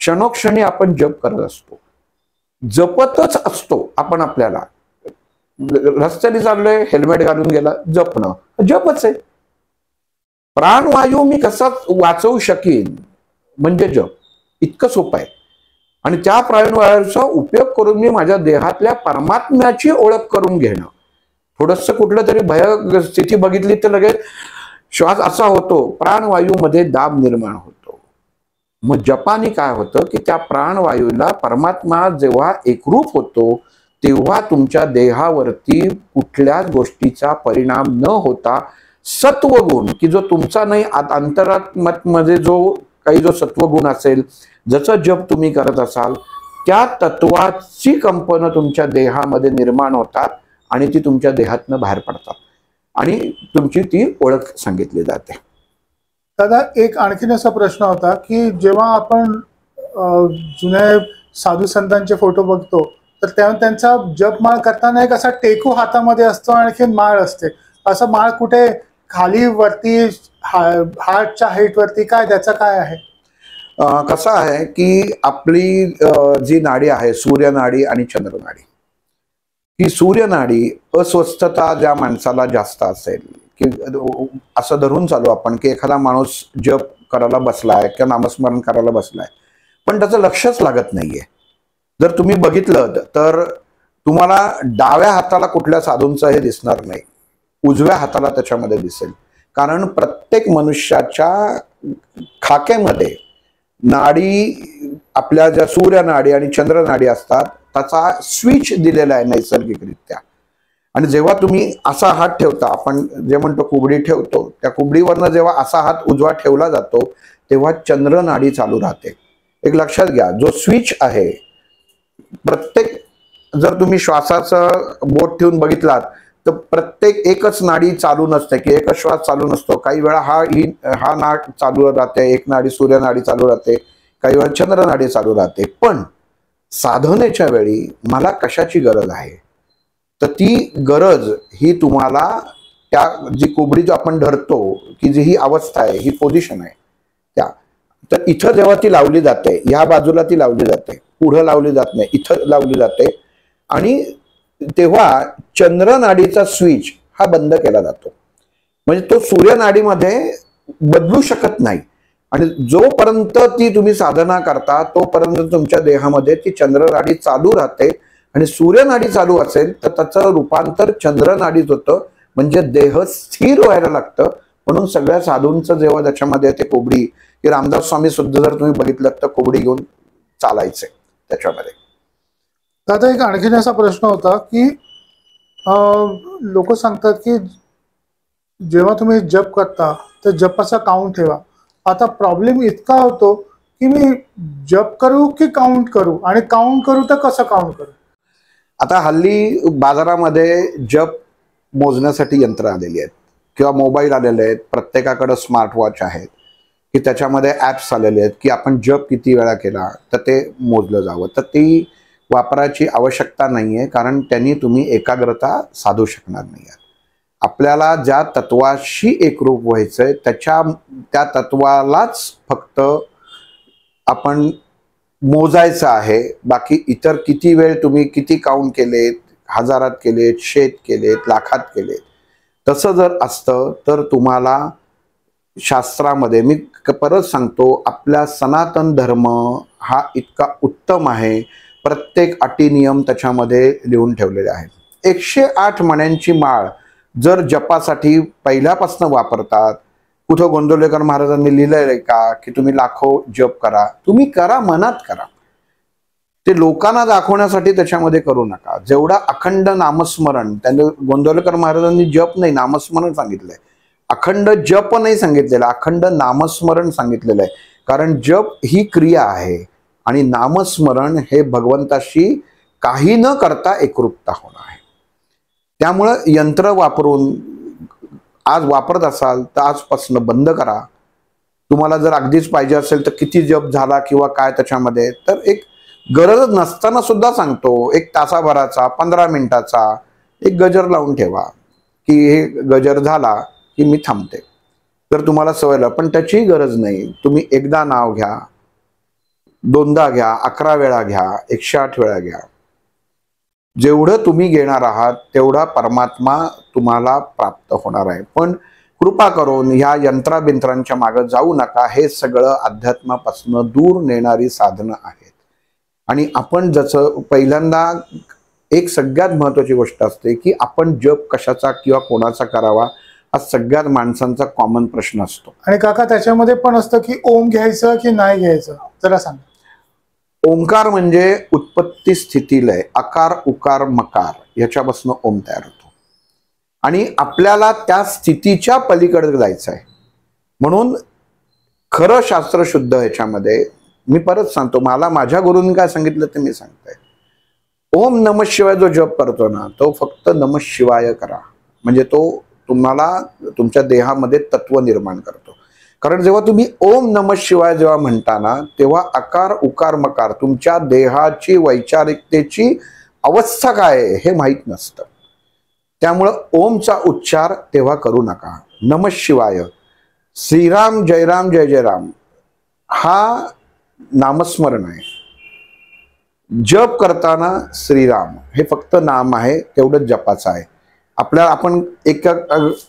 क्षणोक्षणी आपण जप करत असतो, जपतच असतो आपण. आपल्याला रस्त्याने चाललोय, हेल्मेट घालून गेला, जपणं जपच आहे. प्राणवायू मी कसा वाचवू शकेन म्हणजे जप, इतकं सोपं आहे. आणि त्या प्राणवायूचा उपयोग करून मी माझ्या देहातल्या परमात्म्याची ओळख करून घेणं. थोडंसं कुठलं तरी भय स्थिती बघितली तर लगेच श्वास असा होतो, प्राणवायूमध्ये दाब निर्माण होतो. मग जपानी काय होतं की त्या प्राणवायूला परमात्मा जेव्हा एकरूप होतो तेव्हा तुमच्या देहावरती कुठल्याच गोष्टीचा परिणाम न होता सत्वगुण, की जो तुमचा नाही अंतरात्म्यामध्ये जो काही जो सत्वगुण असेल, जसं जप तुम्ही करत असाल त्या तत्वाची कंपनं तुमच्या देहामध्ये निर्माण होतात आणि ती तुमच्या देहातनं बाहेर पडतात आणि तुमची ती ओळख सांगितली जाते. दादा, एक आणखीन असा प्रश्न होता की जेव्हा आपण जुन्या साधू संतांचे फोटो बघतो तर तेव्हा त्यांचा जपमाळ करताना एक असा टेकू हातामध्ये असतो, आणखीन माळ असते. असं माळ कुठे खाली वरती हार्टच्या हाईट वरती, काय त्याचं काय आहे? कसं आहे की आपली जी नाडी आहे सूर्यनाडी आणि चंद्रनाडी, ही सूर्यनाडी अस्वस्थता ज्या माणसाला जास्त असेल, की असं धरून चालू आपण की एखादा माणूस जप करायला बसलाय किंवा नामस्मरण करायला बसलाय पण त्याचं लक्षच लागत नाहीये. जर तुम्ही बघितलं तर तुम्हाला डाव्या हाताला कुठल्या साधूंचं हे दिसणार नाही, उजव्या हाताला त्याच्यामध्ये दिसेल. कारण प्रत्येक मनुष्याच्या खाक्यामध्ये नाडी, आपल्या ज्या सूर्यनाडी आणि चंद्रनाडी असतात त्याचा स्विच दिलेला आहे नैसर्गिकरित्या. आणि जेव्हा तुम्ही असा हात ठेवता, आपण जे म्हणतो कुबडी ठेवतो, त्या कुबडीवरनं जेव्हा असा हात उजवा ठेवला जातो तेव्हा चंद्रनाडी चालू राहते. एक लक्षात घ्या, जो स्विच आहे प्रत्येक, जर तुम्ही श्वासाचं बोट ठेवून बघितलात तर प्रत्येक एकच नाडी चालू नसते की एकच श्वास चालू नसतो. काही वेळा हा नाड चालू राहते, एक नाडी सूर्यनाडी चालू राहते, काही वेळा चंद्रनाडी चालू राहते. पण साधनेच्या वेळी मला कशाची गरज आहे, तर ती गरज ही तुम्हाला त्या जी कोबडी जो आपण धरतो की जी ही अवस्था आहे, ही पोझिशन आहे त्या, तर इथं जेव्हा ती लावली जाते, या बाजूला ती लावली जाते, पुढे लावली जात नाही, इथं लावली जाते. आणि तेव्हा चंद्रनाडीचा स्विच हा बंद केला जातो. म्हणजे तो सूर्यनाडीमध्ये बदलू शकत नाही. आणि जोपर्यंत ती तुम्ही साधना करता तोपर्यंत तुमच्या देहामध्ये ती चंद्रनाडी चालू राहते. आणि सूर्यनाडी चालू असेल तर त्याचं रूपांतर चंद्रनाडीत होतं, म्हणजे देह स्थिर व्हायला लागतं. म्हणून सगळ्या साधूंचं जेव्हा त्याच्यामध्ये ते कोबडी, की रामदास स्वामी सुद्धा जर तुम्ही बघितलं तर कोबडी घेऊन चालायचे त्याच्यामध्ये. दादा, एक आणखीन असा प्रश्न होता की लोक सांगतात की जेव्हा तुम्ही जप करता तर जपाचा काउंट ठेवा. आता प्रॉब्लेम इतका होतो की मी जप करू की काउंट करू, आणि काउंट करू तर कसं काउंट करू? आता हल्ली बाजारामध्ये जप मोजण्यासाठी यंत्र आलेली आहेत किंवा मोबाईल आलेले आहेत, प्रत्येकाकडे स्मार्ट वॉच आहेत की त्याच्यामध्ये ॲप्स आलेले आहेत की आपण जप किती वेळा केला तर ते मोजलं जावं. तर ती वापरायची आवश्यकता नाही आहे, कारण त्यांनी तुम्ही एकाग्रता साधू शकणार नाही आहात. आपल्याला ज्या तत्वाशी एकरूप व्हायचंय त्या तत्वालाच फक्त आपण मोजायचं आहे. बाकी इतर किती वेळ तुम्ही किती काउंट केलेत, हजारात केलेत, 100 केलेत, लाखात केलेत, तसं जर असतं तर तुम्हाला शास्त्रामध्ये, मी परत सांगतो, आपला सनातन धर्म हा इतका उत्तम आहे, प्रत्येक अटी नियम त्याच्यामध्ये लिहून ठेवलेले आहेत. 108 मण्यांची माळ जर जपासाठी पहिल्यापासून वापरतात. कुठं गोंदवलेकर महाराजांनी लिहिलंय का की तुम्ही लाखो जप करा? तुम्ही करा, मनात करा. ते लोकांना दाखवण्यासाठी त्याच्यामध्ये करू नका. जेवढा अखंड नामस्मरण, त्यांनी गोंदवलेकर महाराजांनी जप नाही नामस्मरण सांगितलंय, अखंड जप नाही सांगितलेलं, अखंड नामस्मरण सांगितलेलं आहे. कारण जप ही क्रिया आहे आणि नामस्मरण हे भगवंताशी काही न करता एकरूपता होणं आहे. त्यामुळं यंत्र वापरून आज वापरत असाल तर आजपासून बंद करा. तुम्हाला जर अगदीच पाहिजे असेल तर किती जप झाला किंवा काय त्याच्यामध्ये, तर एक गरज नसताना सुद्धा सांगतो, 1 तासाभराचा 15 मिनिटाचा एक गजर लावून ठेवा की हे गजर झाला की मी थांबते, जर तुम्हाला सवय लागली. पण त्याची गरज नाही. तुम्ही एकदा नाव घ्या, दोनदा घ्या, 11 वेळा घ्या, 108 वेळा घ्या. जेवढं तुम्ही घेणार आहात तेवढा परमात्मा तुम्हाला प्राप्त होणार आहे. पण कृपा करून ह्या यंत्राबिंत्रांच्या मागे जाऊ नका. हे सगळं अध्यात्मापासून दूर नेणारी साधनं आहेत. आणि आपण जसं पहिल्यांदा एक सगळ्यात महत्वाची गोष्ट असते की आपण जप कशाचा किंवा कोणाचा करावा हा सगळ्यात माणसांचा कॉमन प्रश्न असतो. आणि काका त्याच्यामध्ये पण असतं की ओम घ्यायचं की नाही घ्यायचं, जरा सांग. ओंकार म्हणजे उत्पत्ती स्थिती लय, अकार उकार मकार याच्यापासून ओम तयार होतो. आणि आपल्याला त्या स्थितीच्या पलीकडे जायचं आहे. म्हणून खरं शास्त्र शुद्ध ह्याच्यामध्ये मी परत सांगतो, मला माझ्या गुरूंनी काय सांगितलं ते मी सांगतोय. ओम नमः शिवाय जो जप करतो ना तो फक्त नमः शिवाय करा, म्हणजे तो तुम्हाला तुमच्या देहामध्ये तत्व निर्माण करतो. कारण जेव्हा तुम्ही ओम नमः शिवाय जेव्हा म्हणता ना तेव्हा अकार उकार मकार तुमच्या देहाची वैचारिकतेची अवस्था काय आहे हे माहीत नसतं. त्यामुळं ओमचा उच्चार तेव्हा करू नका. नमः शिवाय, श्रीराम जयराम जय जयराम हा नामस्मरण आहे. जप करताना श्रीराम हे फक्त नाम आहे, तेवढंच जपाचं आहे. आपल्याला आपण एक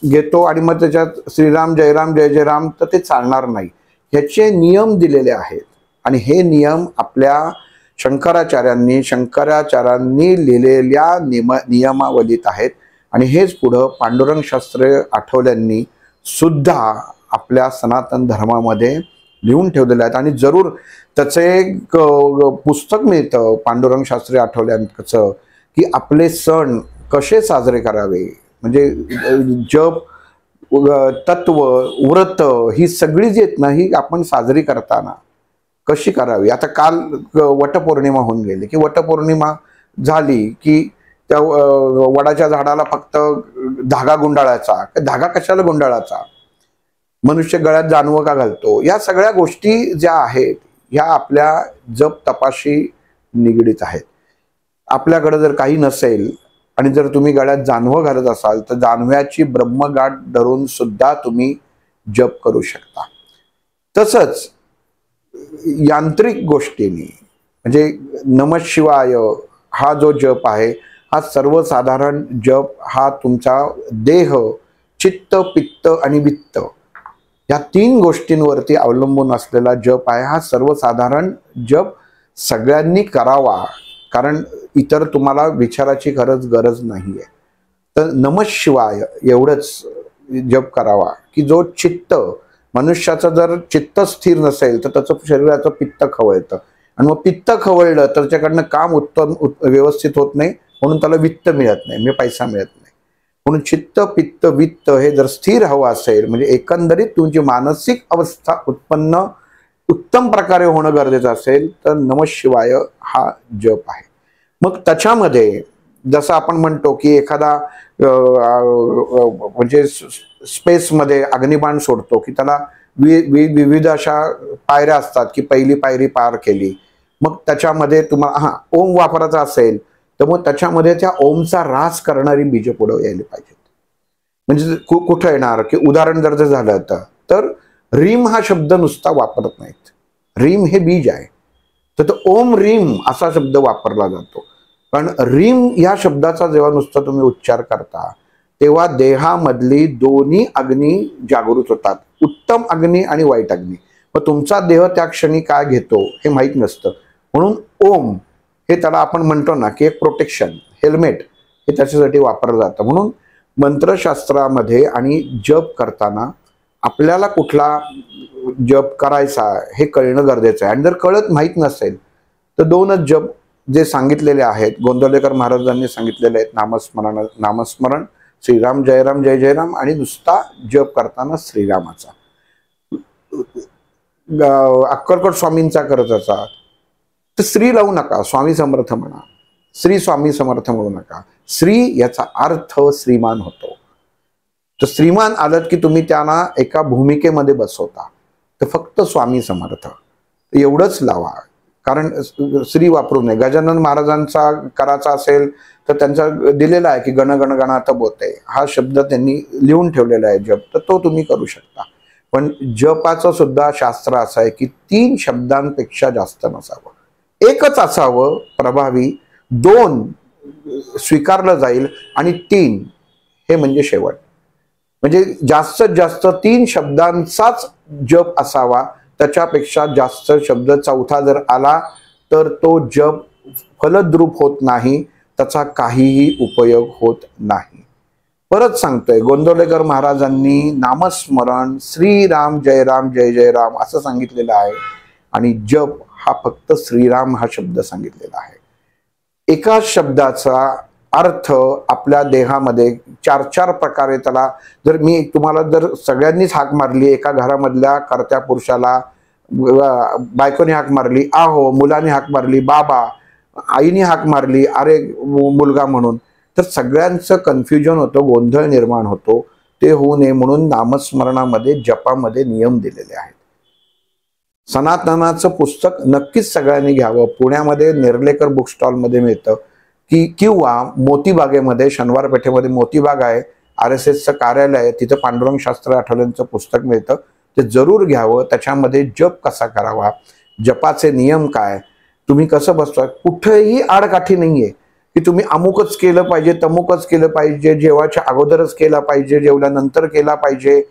घेतो आणि मग त्याच्यात श्रीराम जयराम जय जयराम तर ते चालणार नाही. ह्याचे नियम दिलेले आहेत आणि हे नियम आपल्या शंकराचार्यांनी लिहिलेल्या नियमावलीत आहेत. आणि हेच पुढं पांडुरंग शास्त्री आठवल्यांनी सुद्धा आपल्या सनातन धर्मामध्ये लिहून ठेवलेले आहेत. आणि जरूर त्याचं एक पुस्तक मिळतं पांडुरंग शास्त्री आठवल्यांचं की आपले सण कसे साजरे करावे, म्हणजे जप, तत्व, व्रत ही सगळी जी आहेत ना ही आपण साजरी करताना कशी करावी. आता काल वटपौर्णिमा होऊन गेली की वटपौर्णिमा झाली की त्या वडाच्या झाडाला फक्त धागा गुंडाळायचा, धागा कशाला गुंडाळायचा, मनुष्य गळ्यात जानवं का घालतो, या सगळ्या गोष्टी ज्या आहेत ह्या आपल्या जप तपाशी निगडीत आहेत. आपल्याकडे जर काही नसेल आणि जर तुम्ही गळ्यात जानवं घालत असाल तर जानव्याची ब्रह्मगाठ धरून सुद्धा तुम्ही जप करू शकता. तसंच यांत्रिक गोष्टींनी म्हणजे नमः शिवाय हा जो जप आहे हा सर्वसाधारण जप, हा तुमचा देह, चित्त, पित्त आणि वित्त या 3 गोष्टींवरती अवलंबून असलेला जप आहे. हा सर्वसाधारण जप सगळ्यांनी करावा, कारण इतर तुम्हाला विचाराची गरज नाही आहे. तर नमः शिवाय एवढंच जप करावा की जो चित्त, मनुष्याचं जर चित्त स्थिर नसेल तर त्याचं शरीराचं पित्त खवळतं आणि मग पित्त खवळलं तर त्याच्याकडनं काम उत्तम व्यवस्थित होत नाही, म्हणून त्याला वित्त मिळत नाही, म्हणजे पैसा मिळत नाही. म्हणून चित्त पित्त वित्त हे जर स्थिर हवं असेल म्हणजे एकंदरीत तुमची मानसिक अवस्था उत्तम प्रकारे होणं गरजेचं असेल तर नमः शिवाय हा जप आहे. मग त्याच्यामध्ये जसं आपण म्हणतो की एखादा म्हणजे स्पेसमध्ये अग्निबाण सोडतो की त्याला विविध अशा पायऱ्या असतात की पहिली पायरी पार केली, मग त्याच्यामध्ये तुम्हाला ओम वापरायचा असेल तर मग त्याच्यामध्ये त्या ओमचा रास करणारी बीज पुढे यायला पाहिजेत. म्हणजे कुठं येणार की उदाहरण जर झालं तर रीम हा शब्द नुसता वापरत नाहीत, रीम हे बीज आहे, तर ओम रीम असा शब्द वापरला जातो. पण रीम या शब्दाचा जेव्हा नुसता तुम्ही उच्चार करता तेव्हा देहामधली दोन्ही अग्नी जागृत होतात, उत्तम अग्नी आणि वाईट अग्नी. मग तुमचा देह त्या क्षणी काय घेतो हे माहीत नसतं. म्हणून ओम हे त्याला आपण म्हणतो ना की एक प्रोटेक्शन, हेल्मेट हे त्याच्यासाठी वापरलं जातं. म्हणून मंत्रशास्त्रामध्ये आणि जप करताना आपल्याला कुठला जप करायचा हे कळणं गरजेचं आहे. आणि जर कळत माहीत नसेल तर 2च जप जे सांगितलेले आहेत, गोंदवलेकर महाराजांनी सांगितलेले आहेत, नामस्मरण श्रीराम जयराम जय जयराम आणि नुसता जप करताना श्रीरामाचा. अक्कलकोट स्वामींचा करत असा तर श्री लावू नका, स्वामी समर्थ म्हणा, श्री स्वामी समर्थ म्हणू नका. श्री याचा अर्थ श्रीमान होतो. तर श्रीमान आलं की तुम्ही त्यांना एका भूमिकेमध्ये बसवता, तर फक्त स्वामी समर्थ एवढंच लावा. कारण श्री वापरू नये. गजानन महाराजांचा कराचा असेल तर त्यांचा दिलेला आहे की गण गण गणात बोते, हा शब्द त्यांनी लिहून ठेवलेला आहे जप, तर तो तुम्ही करू शकता. पण जपाचं सुद्धा शास्त्र असं आहे की 3 शब्दांपेक्षा जास्त नसावं, एकच असावं प्रभावी, 2 स्वीकारलं जाईल आणि 3 हे म्हणजे शेवट. म्हणजे जास्तीत जास्त 3 शब्दांचाच जप असावा, त्याच्यापेक्षा जास्त शब्द चौथा जर आला तर तो जप फलद्रूप होत नाही, त्याचा काहीही उपयोग होत नाही. परत सांगतोय, गोंदवलेकर महाराजांनी नामस्मरण श्रीराम जय राम जय जय राम असं सांगितलेलं आहे आणि जप हा फक्त श्रीराम हा शब्द सांगितलेला आहे. एका शब्दाचा अर्थ आपल्या देहामध्ये 4 प्रकारे त्याला, जर मी तुम्हाला जर सगळ्यांनीच हाक मारली, एका घरामधल्या कर्त्या पुरुषाला बायकोने हाक मारली आहो, मुलाने हाक मारली बाबा, आईने हाक मारली अरे मुलगा म्हणून, तर सगळ्यांचं कन्फ्युजन होतं, गोंधळ निर्माण होतो. ते होऊ नये म्हणून नामस्मरणामध्ये जपामध्ये नियम दिलेले आहेत. सनातनाचं पुस्तक नक्कीच सगळ्यांनी घ्यावं. पुण्यामध्ये नेर्लेकर बुक स्टॉलमध्ये मिळतं किंवा मोतीबागेमध्ये, शनिवार पेठेमध्ये मोतीबाग आहे, RSSचं कार्यालय आहे, तिथं पांडुरंग शास्त्री आठवलेंचं पुस्तक मिळतं, ते जरूर घ्यावं. त्याच्यामध्ये जप कसा करावा, जपाचे नियम काय, तुम्ही कसं बसता, कुठेही आडकाठी नाहीये की तुम्ही अमुकच केलं पाहिजे, तमुकच केलं पाहिजे, जेवायच्या अगोदरच केला पाहिजे, जेवल्यानंतर केला पाहिजे,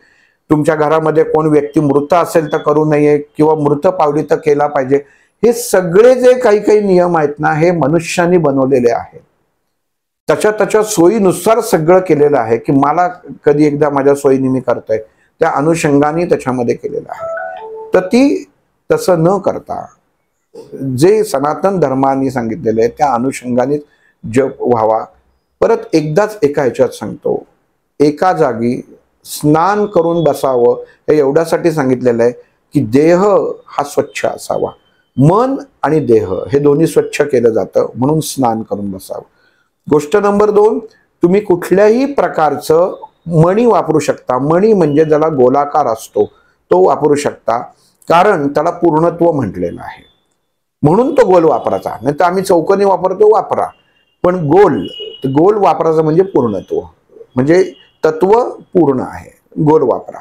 तुमच्या घरामध्ये कोण व्यक्ती मृत असेल तर करू नये किंवा मृत पावली तर केला पाहिजे. हे सगळे जे काही नियम आहेत ना, हे मनुष्याने बनवलेले आहेत. त्याच्या सोयीनुसार सगळं केलेलं आहे की मला कधी एकदा माझ्या सोयीने मी करतोय, त्या अनुषंगाने त्याच्यामध्ये केलेलं आहे. तर ती तसं न करता जे सनातन धर्माने सांगितलेलं आहे त्या अनुषंगाने जप व्हावा. परत एकदाच एका ह्याच्यात सांगतो, एका जागी स्नान करून बसावं. हे एवढ्यासाठी सांगितलेलं आहे की देह हा स्वच्छ असावा, मन आणि देह हे दोन्ही स्वच्छ केलं जातं, म्हणून स्नान करून बसावं. गोष्ट नंबर 2, तुम्ही कुठल्याही प्रकारचं मणी वापरू शकता. मणी म्हणजे ज्याला गोलाकार असतो तो वापरू शकता, कारण त्याला पूर्णत्व म्हटलेलं आहे, म्हणून तो गोल वापरायचा. नाही तर आम्ही चौकोनी वापरतो, वापरा, पण गोल वापरायचं म्हणजे पूर्णत्व, म्हणजे तत्व पूर्ण आहे, गोल वापरा.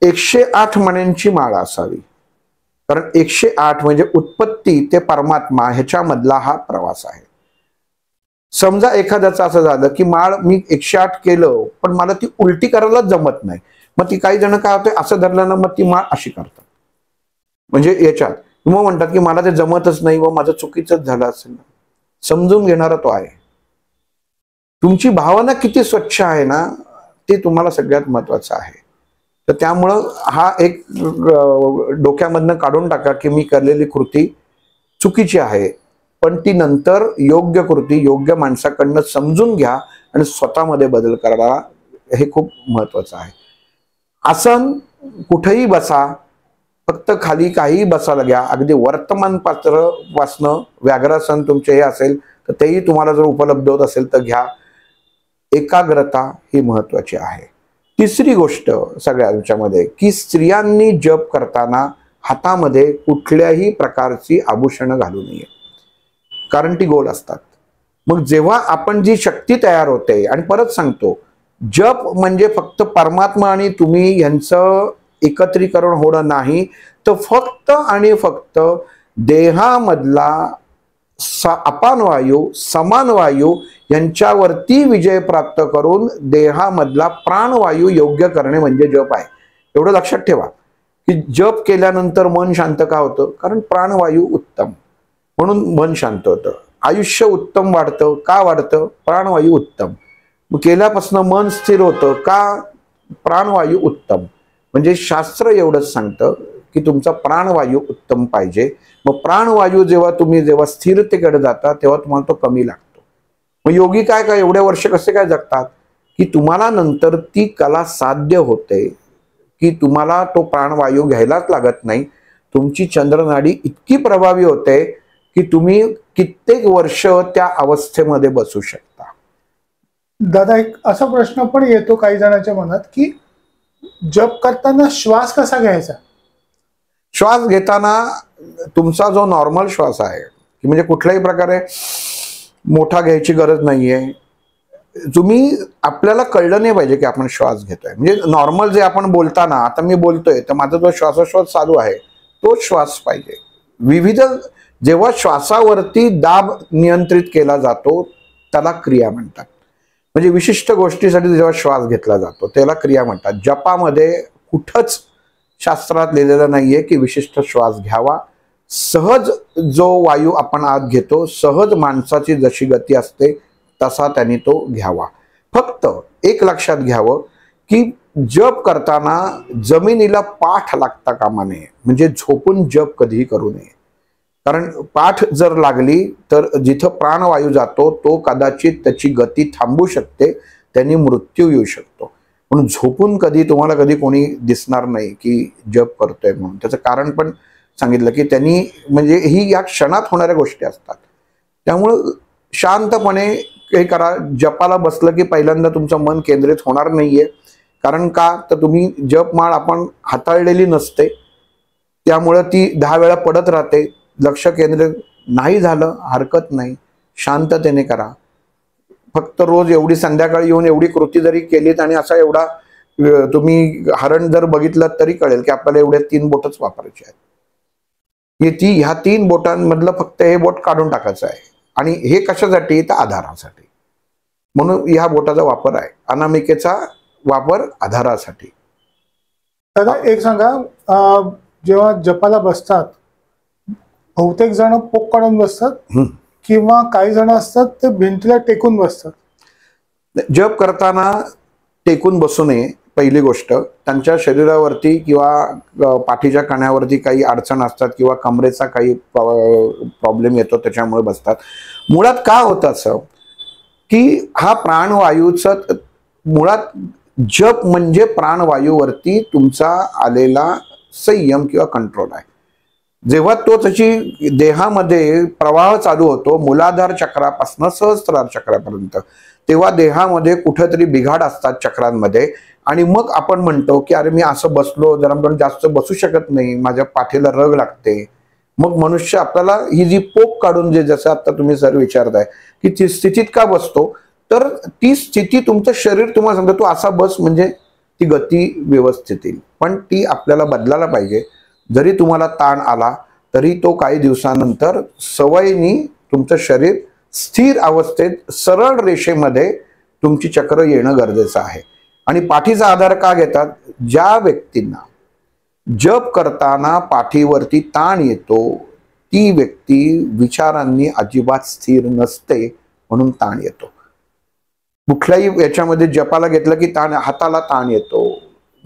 108 मण्यांची माळ असावी, कारण 108 म्हणजे उत्पत्ती ते परमात्मा ह्याच्यामधला हा प्रवास आहे. समजा एखाद्याचं असं झालं की माळ मी 108 केलं पण मला ती उलटी करायलाच जमत नाही, मग ती काही जण काय होते असं धरलं ना, मग ती माळ अशी करतात, म्हणजे याच्यात मग म्हणतात की मला ते जमतच नाही व माझं चुकीचंच झालं असेल. समजून घेणारा तो आहे. तुमची भावना किती स्वच्छ आहे ना, ते तुम्हाला सगळ्यात महत्वाचं आहे. तर त्यामुळं हा एक डोक्यामधनं काढून टाका की मी केलेली कृती चुकीची आहे, पण ती नंतर योग्य कृती योग्य माणसाकडनं समजून घ्या आणि स्वतःमध्ये बदल करा, हे खूप महत्वाचं आहे. आसन कुठेही बसा, फक्त खाली काही बसायला घ्या. अगदी वर्तमानपत्र वाचणं, व्याघ्रासन तुमचे हे असेल तर तेही तुम्हाला जर उपलब्ध होत असेल तर घ्या. एकाग्रता ही महत्वाची आहे. तिसरी गोष्ट सगळ्यांच्यामध्ये की स्त्रियांनी जप करताना हातामध्ये कुठल्याही प्रकारची आभूषणं घालू नये, कारण ती गोल असतात. मग जेव्हा आपण जी शक्ती तयार होते, आणि परत सांगतो, जप म्हणजे फक्त परमात्मा आणि तुम्ही यांचं एकत्रीकरण होणं नाही, तर फक्त आणि फक्त देहामधला अपान वायू समान वायू यांच्यावरती विजय प्राप्त करून देहामधला प्राणवायू योग्य करणे म्हणजे जप आहे. एवढं लक्षात ठेवा की जप केल्यानंतर मन शांत का होतं, कारण प्राणवायू उत्तम, म्हणून मन शांत होतं. आयुष्य उत्तम वाढतं, का वाढतं, प्राणवायू उत्तम. मग केल्यापासून मन स्थिर होतं का, प्राणवायू उत्तम. म्हणजे शास्त्र एवढंच सांगतं की तुमचा प्राणवायू उत्तम पाहिजे. मग प्राणवायू जेव्हा स्थिरतेकडे जाता तेव्हा तुम्हाला तो कमी लागतो. मग योगी काय एवढे वर्ष कसे काय जगतात, की तुम्हाला नंतर ती कला साध्य होते की तुम्हाला तो प्राणवायू घ्यायलाच लागत नाही. तुमची चंद्रनाडी इतकी प्रभावी होते की तुम्ही कित्येक वर्ष त्या अवस्थेमध्ये बसू शकता. दादा, एक असा प्रश्न पण येतो काही जणांच्या मनात की जप करताना श्वास कसा घ्यायचा. श्वास घेताना तुमचा जो नॉर्मल श्वास आहे की म्हणजे कुठल्याही प्रकारे मोठा घ्यायची गरज नाहीये, तुम्ही आपल्याला कळलं नाही पाहिजे की आपण श्वास घेतोय. म्हणजे नॉर्मल जे आपण बोलताना, आता मी बोलतोय तर माझा जो श्वासोश्वास चालू आहे तोच श्वास पाहिजे. विविध जेव्हा श्वासावरती दाब नियंत्रित केला जातो त्याला क्रिया म्हणतात. म्हणजे विशिष्ट गोष्टीसाठी जेव्हा श्वास घेतला जातो त्याला क्रिया म्हणतात. जपामध्ये कुठंच शास्त्रात लिहिलेलं नाहीये की विशिष्ट श्वास घ्यावा. सहज जो वायू आपण आत घेतो, सहज माणसाची जशी गती असते तसा त्यांनी तो घ्यावा. फक्त एक लक्षात घ्यावं की जप करताना जमिनीला पाठ लागता कामा नये. म्हणजे झोपून जप कधीही करू नये. कारण पाठ जर लागली तर जिथं प्राणवायू जातो तो कदाचित त्याची गती थांबू शकते, त्यांनी मृत्यू येऊ शकतो. म्हणून झोपून कधी तुम्हाला कधी कोणी दिसणार नाही की जप करतोय म्हणून. त्याचं कारण पण सांगितलं की त्यांनी म्हणजे ही या क्षणात होणाऱ्या गोष्टी असतात. त्यामुळं शांतपणे हे करा. जपाला बसलं की पहिल्यांदा तुमचं मन केंद्रित होणार नाहीये. कारण का तर तुम्ही जपमाळ आपण हाताळलेली नसते, त्यामुळं ती 10 वेळा पडत राहते. लक्ष केंद्रित नाही झालं हरकत नाही, शांततेने करा. फक्त रोज एवढी संध्याकाळी येऊन एवढी कृती जरी केलीत आणि असा एवढा तुम्ही हरण जर बघितलं तरी कळेल की आपल्याला एवढे 3 बोटच वापरायचे आहेत. ह्या 3 बोटांमधलं फक्त हे बोट काढून टाकायचं आहे. आणि हे कशासाठी तर आधारासाठी. म्हणून ह्या बोटाचा वापर आहे. अनामिकेचा वापर आधारासाठी. दादा एक सांगा, जेव्हा जपाला बसतात बहुतेक जण पोक काढून बसतात किंवा काही जण असतात ते भिंतीला टेकून बसतात. जप करताना टेकून बसू नये. पहिली गोष्ट, त्यांच्या शरीरावरती किंवा पाठीच्या कण्यावरती काही अडचण असतात किंवा कमरेचा काही प्रॉब्लेम येतो त्याच्यामुळे बसतात. मुळात का होतं असं की हा प्राणवायूचा मुळात जप म्हणजे प्राणवायूवरती तुमचा आलेला संयम किंवा कंट्रोल आहे. जेव्हा तो त्याची देहामध्ये प्रवाह चालू होतो मूलाधार चक्रापासून सहस्त्रार चक्रापर्यंत, तेव्हा देहामध्ये कुठेतरी बिघाड असतात चक्रांमध्ये. आणि मग आपण म्हणतो की अरे मी असं बसलो, जरा पण जास्त बसू शकत नाही, माझ्या पाठीला रग लागते. मग मनुष्य आपल्याला ही जी पोक काढून जे जसं आता तुम्ही सर विचारताय की ती स्थितीत का बसतो, तर ती स्थिती तुमचं शरीर तुम्हाला सांगतो तू असा बस म्हणजे ती गती व्यवस्थित येईल. पण ती आपल्याला बदलायला पाहिजे. जरी तुम्हाला ताण आला तरी तो काही दिवसानंतर सवयीने तुमचं शरीर स्थिर अवस्थेत सरळ रेषेमध्ये तुमची चक्र येणं गरजेचं आहे. आणि पाठीचा आधार का घेतात? ज्या व्यक्तींना जप करताना पाठीवरती ताण येतो ती व्यक्ती विचारांनी अजिबात स्थिर नसते, म्हणून ताण येतो. कुठल्याही याच्यामध्ये जपाला घेतलं की ताण, हाताला ताण येतो,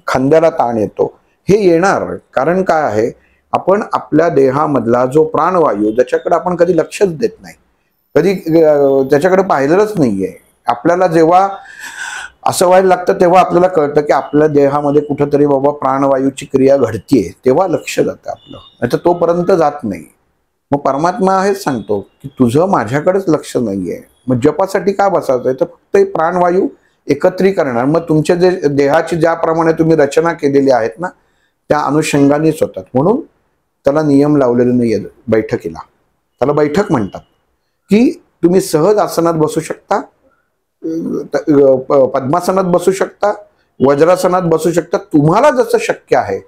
खांद्याला ताण येतो. हे येणार कारण काय आहे, आपण आपल्या देहामधला जो प्राणवायू ज्याच्याकडे आपण कधी लक्षच देत नाही, कधी त्याच्याकडे पाहिलेलंच नाहीये. आपल्याला जेव्हा असं व्हायला लागतं तेव्हा आपल्याला कळतं की आपल्या देहामध्ये कुठंतरी बाबा प्राणवायूची क्रिया घडतीये, तेव्हा लक्ष जातं आपलं, नाही तर तोपर्यंत जात नाही. मग परमात्मा हेच सांगतो की तुझं माझ्याकडेच लक्ष नाहीये. मग जपासाठी का बसायचंय, तर फक्त एकत्रीकरण करणार. मग तुमच्या जे देहाची ज्याप्रमाणे तुम्ही रचना केलेली आहेत ना त्या अनुषंगानेच होतात. म्हणून त्याला नियम लावलेले नाहीये बैठकीला. त्याला बैठक म्हणतात की तुम्ही सहज आसनात बसू शकता, पद्मासनात बसू शकता, वज्रासनात बसू शकता, तुम्हाला जसं शक्य आहे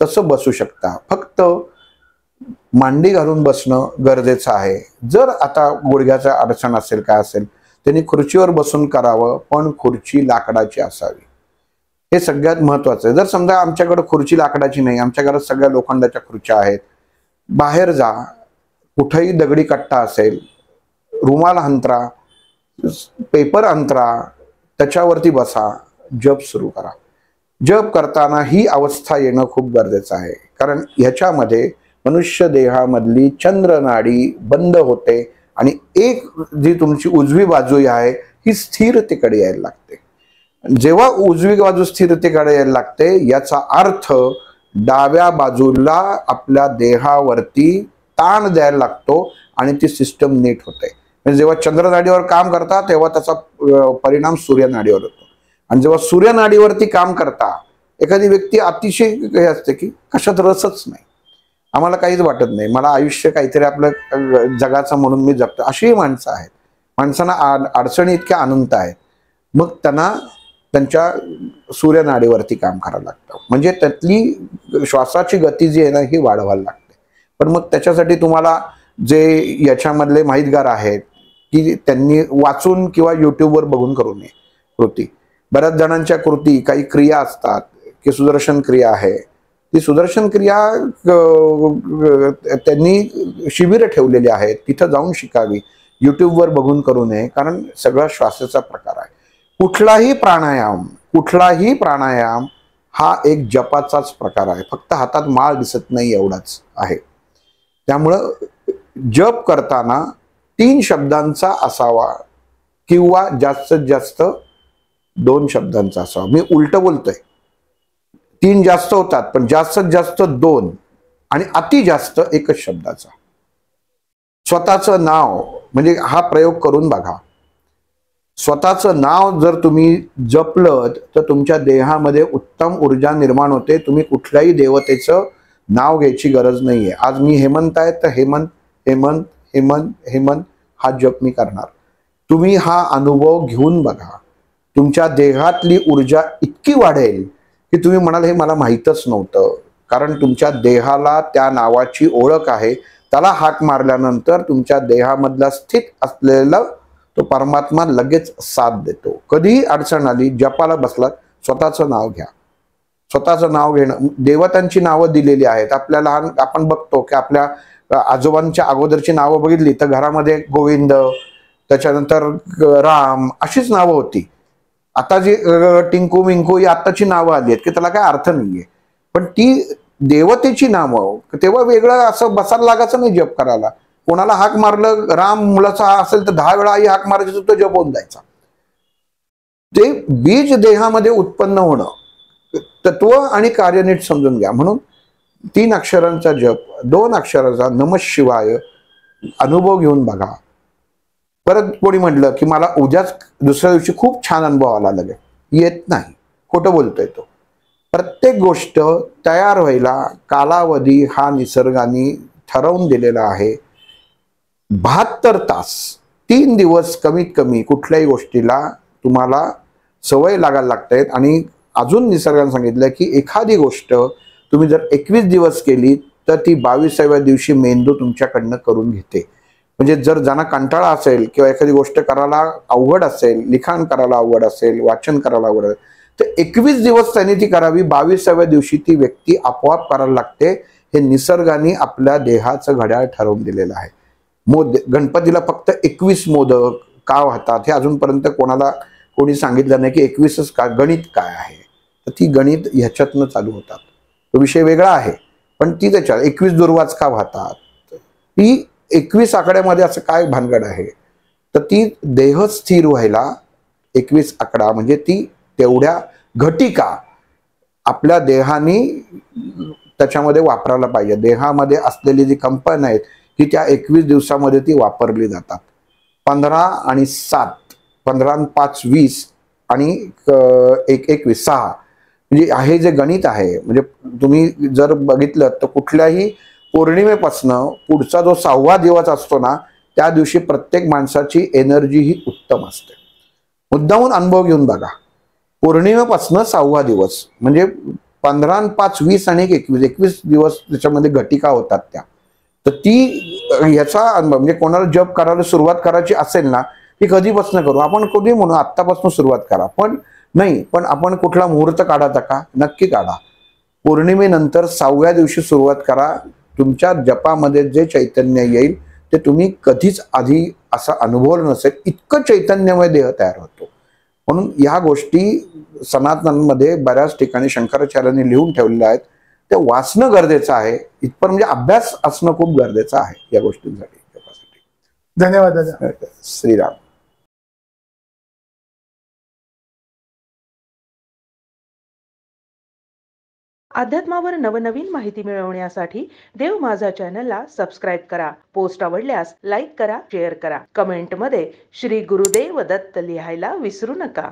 तसं बसू शकता. फक्त मांडी घालून बसणं गरजेचं आहे. जर आता गुडघ्याचा अडचण असेल काय असेल त्यांनी खुर्चीवर बसून करावं, पण खुर्ची लाकडाची असावी. हे सगळ्यात महत्वाचं आहे. जर समजा आमच्याकडे खुर्ची लाकडाची नाही, आमच्या घरात सगळ्या लोखंडाच्या खुर्च्या आहेत, बाहेर जा, कुठेही दगडी कट्टा असेल, रुमाल अंतरा, पेपर अंतरा, त्याच्यावरती बसा, जप सुरू करा. जप करताना ही अवस्था येणं खूप गरजेचं आहे. कारण ह्याच्यामध्ये मनुष्य देहामधली चंद्रनाडी बंद होते आणि एक जी तुमची उजवी बाजू आहे ही स्थिरतेकडे यायला लागते. जेव्हा उजवी बाजू स्थिरतेकडे यायला लागते याचा अर्थ डाव्या बाजूला आपल्या देहावरती ताण द्यायला लागतो आणि ती सिस्टम नीट होते. म्हणजे जेव्हा चंद्रनाडीवर काम करता तेव्हा त्याचा परिणाम सूर्यनाडीवर होतो. आणि जेव्हा सूर्यनाडीवरती काम करता एखादी व्यक्ती अतिशय हे असते की कशात रसच नाही, आम्हाला काहीच वाटत नाही, मला आयुष्य काहीतरी आपलं जगाचं म्हणून मी जगतो, अशीही माणसं आहेत. माणसांना अडचणी इतक्या अनंत आहेत. मग त्यांना त्यांच्या सूर्यनाडीवरती काम करावं लागतं, म्हणजे त्यातली श्वासाची गती जी आहे ना ही वाढवायला लागते. पण मग त्याच्यासाठी तुम्हाला जे याच्यामधले माहितगार आहेत की त्यांनी वाचून किंवा युट्यूबवर बघून करू नये कृती. बऱ्याच जणांच्या कृती काही क्रिया असतात की सुदर्शन क्रिया आहे, ती सुदर्शन क्रिया त्यांनी शिबिरं ठेवलेली आहेत, तिथं जाऊन शिकावी, युट्यूबवर बघून करू नये. कारण सगळा श्वासाचा प्रकार आहे. कुठलाही प्राणायाम हा एक जपाचाच प्रकार आहे, फक्त हातात माळ दिसत नाही एवढाच आहे. त्यामुळं जप करताना 3 शब्दांचा असावा किंवा जास्तीत जास्त 2 शब्दांचा असावा. मी उलट बोलतोय, 3 जास्त होतात पण जास्तीत जास्त 2 आणि अति जास्त 1च शब्दाचा. स्वतःचं नाव, म्हणजे हा प्रयोग करून बघा. स्वतःचं नाव जर तुम्ही जपलं तर तुमच्या देहामध्ये उत्तम ऊर्जा निर्माण होते. तुम्ही कुठल्याही देवतेचं नाव घ्यायची गरज नाहीये. आज मी हेमंत आहे तर हेमंत हेमंत हेमंत हेमंत हा जप मी करणार. तुम्ही हा अनुभव घेऊन बघा. तुमच्या देहातली ऊर्जा इतकी वाढेल की तुम्ही म्हणाल हे मला माहीतच नव्हतं. कारण तुमच्या देहाला त्या नावाची ओळख आहे. त्याला हाक मारल्यानंतर तुमच्या देहामधला स्थित असलेला तो परमात्मा लगेच साथ देतो. कधीही अडचण आली, जपाला बसलात, स्वतःचं नाव घ्या. स्वतःचं नाव घेणं, देवतांची नावं दिलेली आहेत आपल्याला. आपण बघतो की आपल्या आजोबांच्या अगोदरची नावं बघितली तर घरामध्ये गोविंद, त्याच्यानंतर राम अशीच नावं होती. आता जी टिंकू मिंकू ही आत्ताची नावं आली आहेत की त्याला काय अर्थ नाहीये, पण ती देवतेची नावं. तेव्हा वेगळं असं बसायला लागायचं नाही जप करायला. कोणाला हाक मारलं, राम मुलाचा असेल तर 10 वेळा आई हाक मारायची, तो जप होऊन जायचा. ते बीज देहामध्ये उत्पन्न होणं, तत्व आणि कार्य नीट समजून घ्या. म्हणून 3 अक्षरांचा जप, 2 अक्षराचा नमः शिवाय अनुभव घेऊन बघा. परत कोणी म्हटलं की मला उद्याच दुसऱ्या दिवशी खूप छान अनुभव आला, लगेच येत नाही, खोटं बोलतोय तो. प्रत्येक गोष्ट तयार व्हायला कालावधी हा निसर्गाने ठरवून दिलेला आहे. 72 तास, 3 दिवस कमीत कमी कुठल्याही गोष्टीला तुम्हाला सवय लागायला लागते. आणि अजून निसर्गाने सांगितलं की एखादी गोष्ट तुम्ही जर 21 दिवस केली तर ती 22व्या दिवशी मेंदू तुमच्याकडनं करून घेते. म्हणजे जर ज्यांना कंटाळा असेल किंवा एखादी गोष्ट करायला अवघड असेल, लिखाण करायला अवघड असेल, वाचन करायला अवघड असेल, तर 21 दिवस त्यांनी ती करावी. 22व्या दिवशी ती व्यक्ती आपोआप करायला लागते. हे निसर्गाने आपल्या देहाचं घड्याळ ठरवून दिलेलं आहे. गणपतीला फक्त 21 मोदक का वाहतात हे अजूनपर्यंत कोणी सांगितलं नाही की 21च का. गणित काय आहे, तर ती गणित ह्याच्यातनं चालू होतात. तो विषय वेगळा आहे, पण ती त्याच्यात 21 दुर्वाच का वाहतात, ती 21 आकड्यामध्ये असं काय भानगड आहे. तर ती देह स्थिर व्हायला 21 आकडा, म्हणजे ती तेवढ्या घटिका आपल्या देहाने त्याच्यामध्ये वापरायला पाहिजे. देहामध्ये असलेली जी कंपन आहेत की त्या 21 दिवसामध्ये ती वापरली जातात. 15 आणि 7, 15 आणि 5 20 आणि 1 21 6, म्हणजे हे जे गणित आहे, म्हणजे तुम्ही जर बघितलं तर कुठल्याही पौर्णिमेपासनं पुढचा जो 6वा दिवस असतो ना, त्या दिवशी प्रत्येक माणसाची एनर्जी ही उत्तम असते. मुद्दामून अनुभव घेऊन बघा. पौर्णिमेपासनं 6वा दिवस म्हणजे 15 आणि 5 20 आणि 21 दिवस त्याच्यामध्ये घटिका होतात त्या. तर ती ह्याचा म्हणजे कोणाला जप करायला सुरुवात करायची असेल ना, ती कधीपासून करू. आपण कधी म्हणू आत्तापासून सुरुवात करा, पण नाही, पण आपण कुठला मुहूर्त काढायचा का, नक्की काढा. पौर्णिमेनंतर 6व्या दिवशी सुरुवात करा. तुमच्या जपामध्ये जे चैतन्य येईल ते तुम्ही कधीच आधी असा अनुभव नसेल, इतकं चैतन्यमय देह तयार होतो. म्हणून ह्या गोष्टी सनातनमध्ये बऱ्याच ठिकाणी शंकराचार्यांनी लिहून ठेवलेल्या आहेत. ते वाचणं गरजेचं आहे. इथपर म्हणजे अभ्यास असणं खूप गरजेचं आहे या गोष्टींसाठी. धन्यवाद दादा. श्रीराम. अध्यात्मावर नवनवीन माहिती मिळवण्यासाठी देव माझा चॅनलला सबस्क्राईब करा. पोस्ट आवडल्यास लाईक करा, शेअर करा. कमेंटमध्ये श्री गुरुदेव दत्त लिहायला विसरू नका.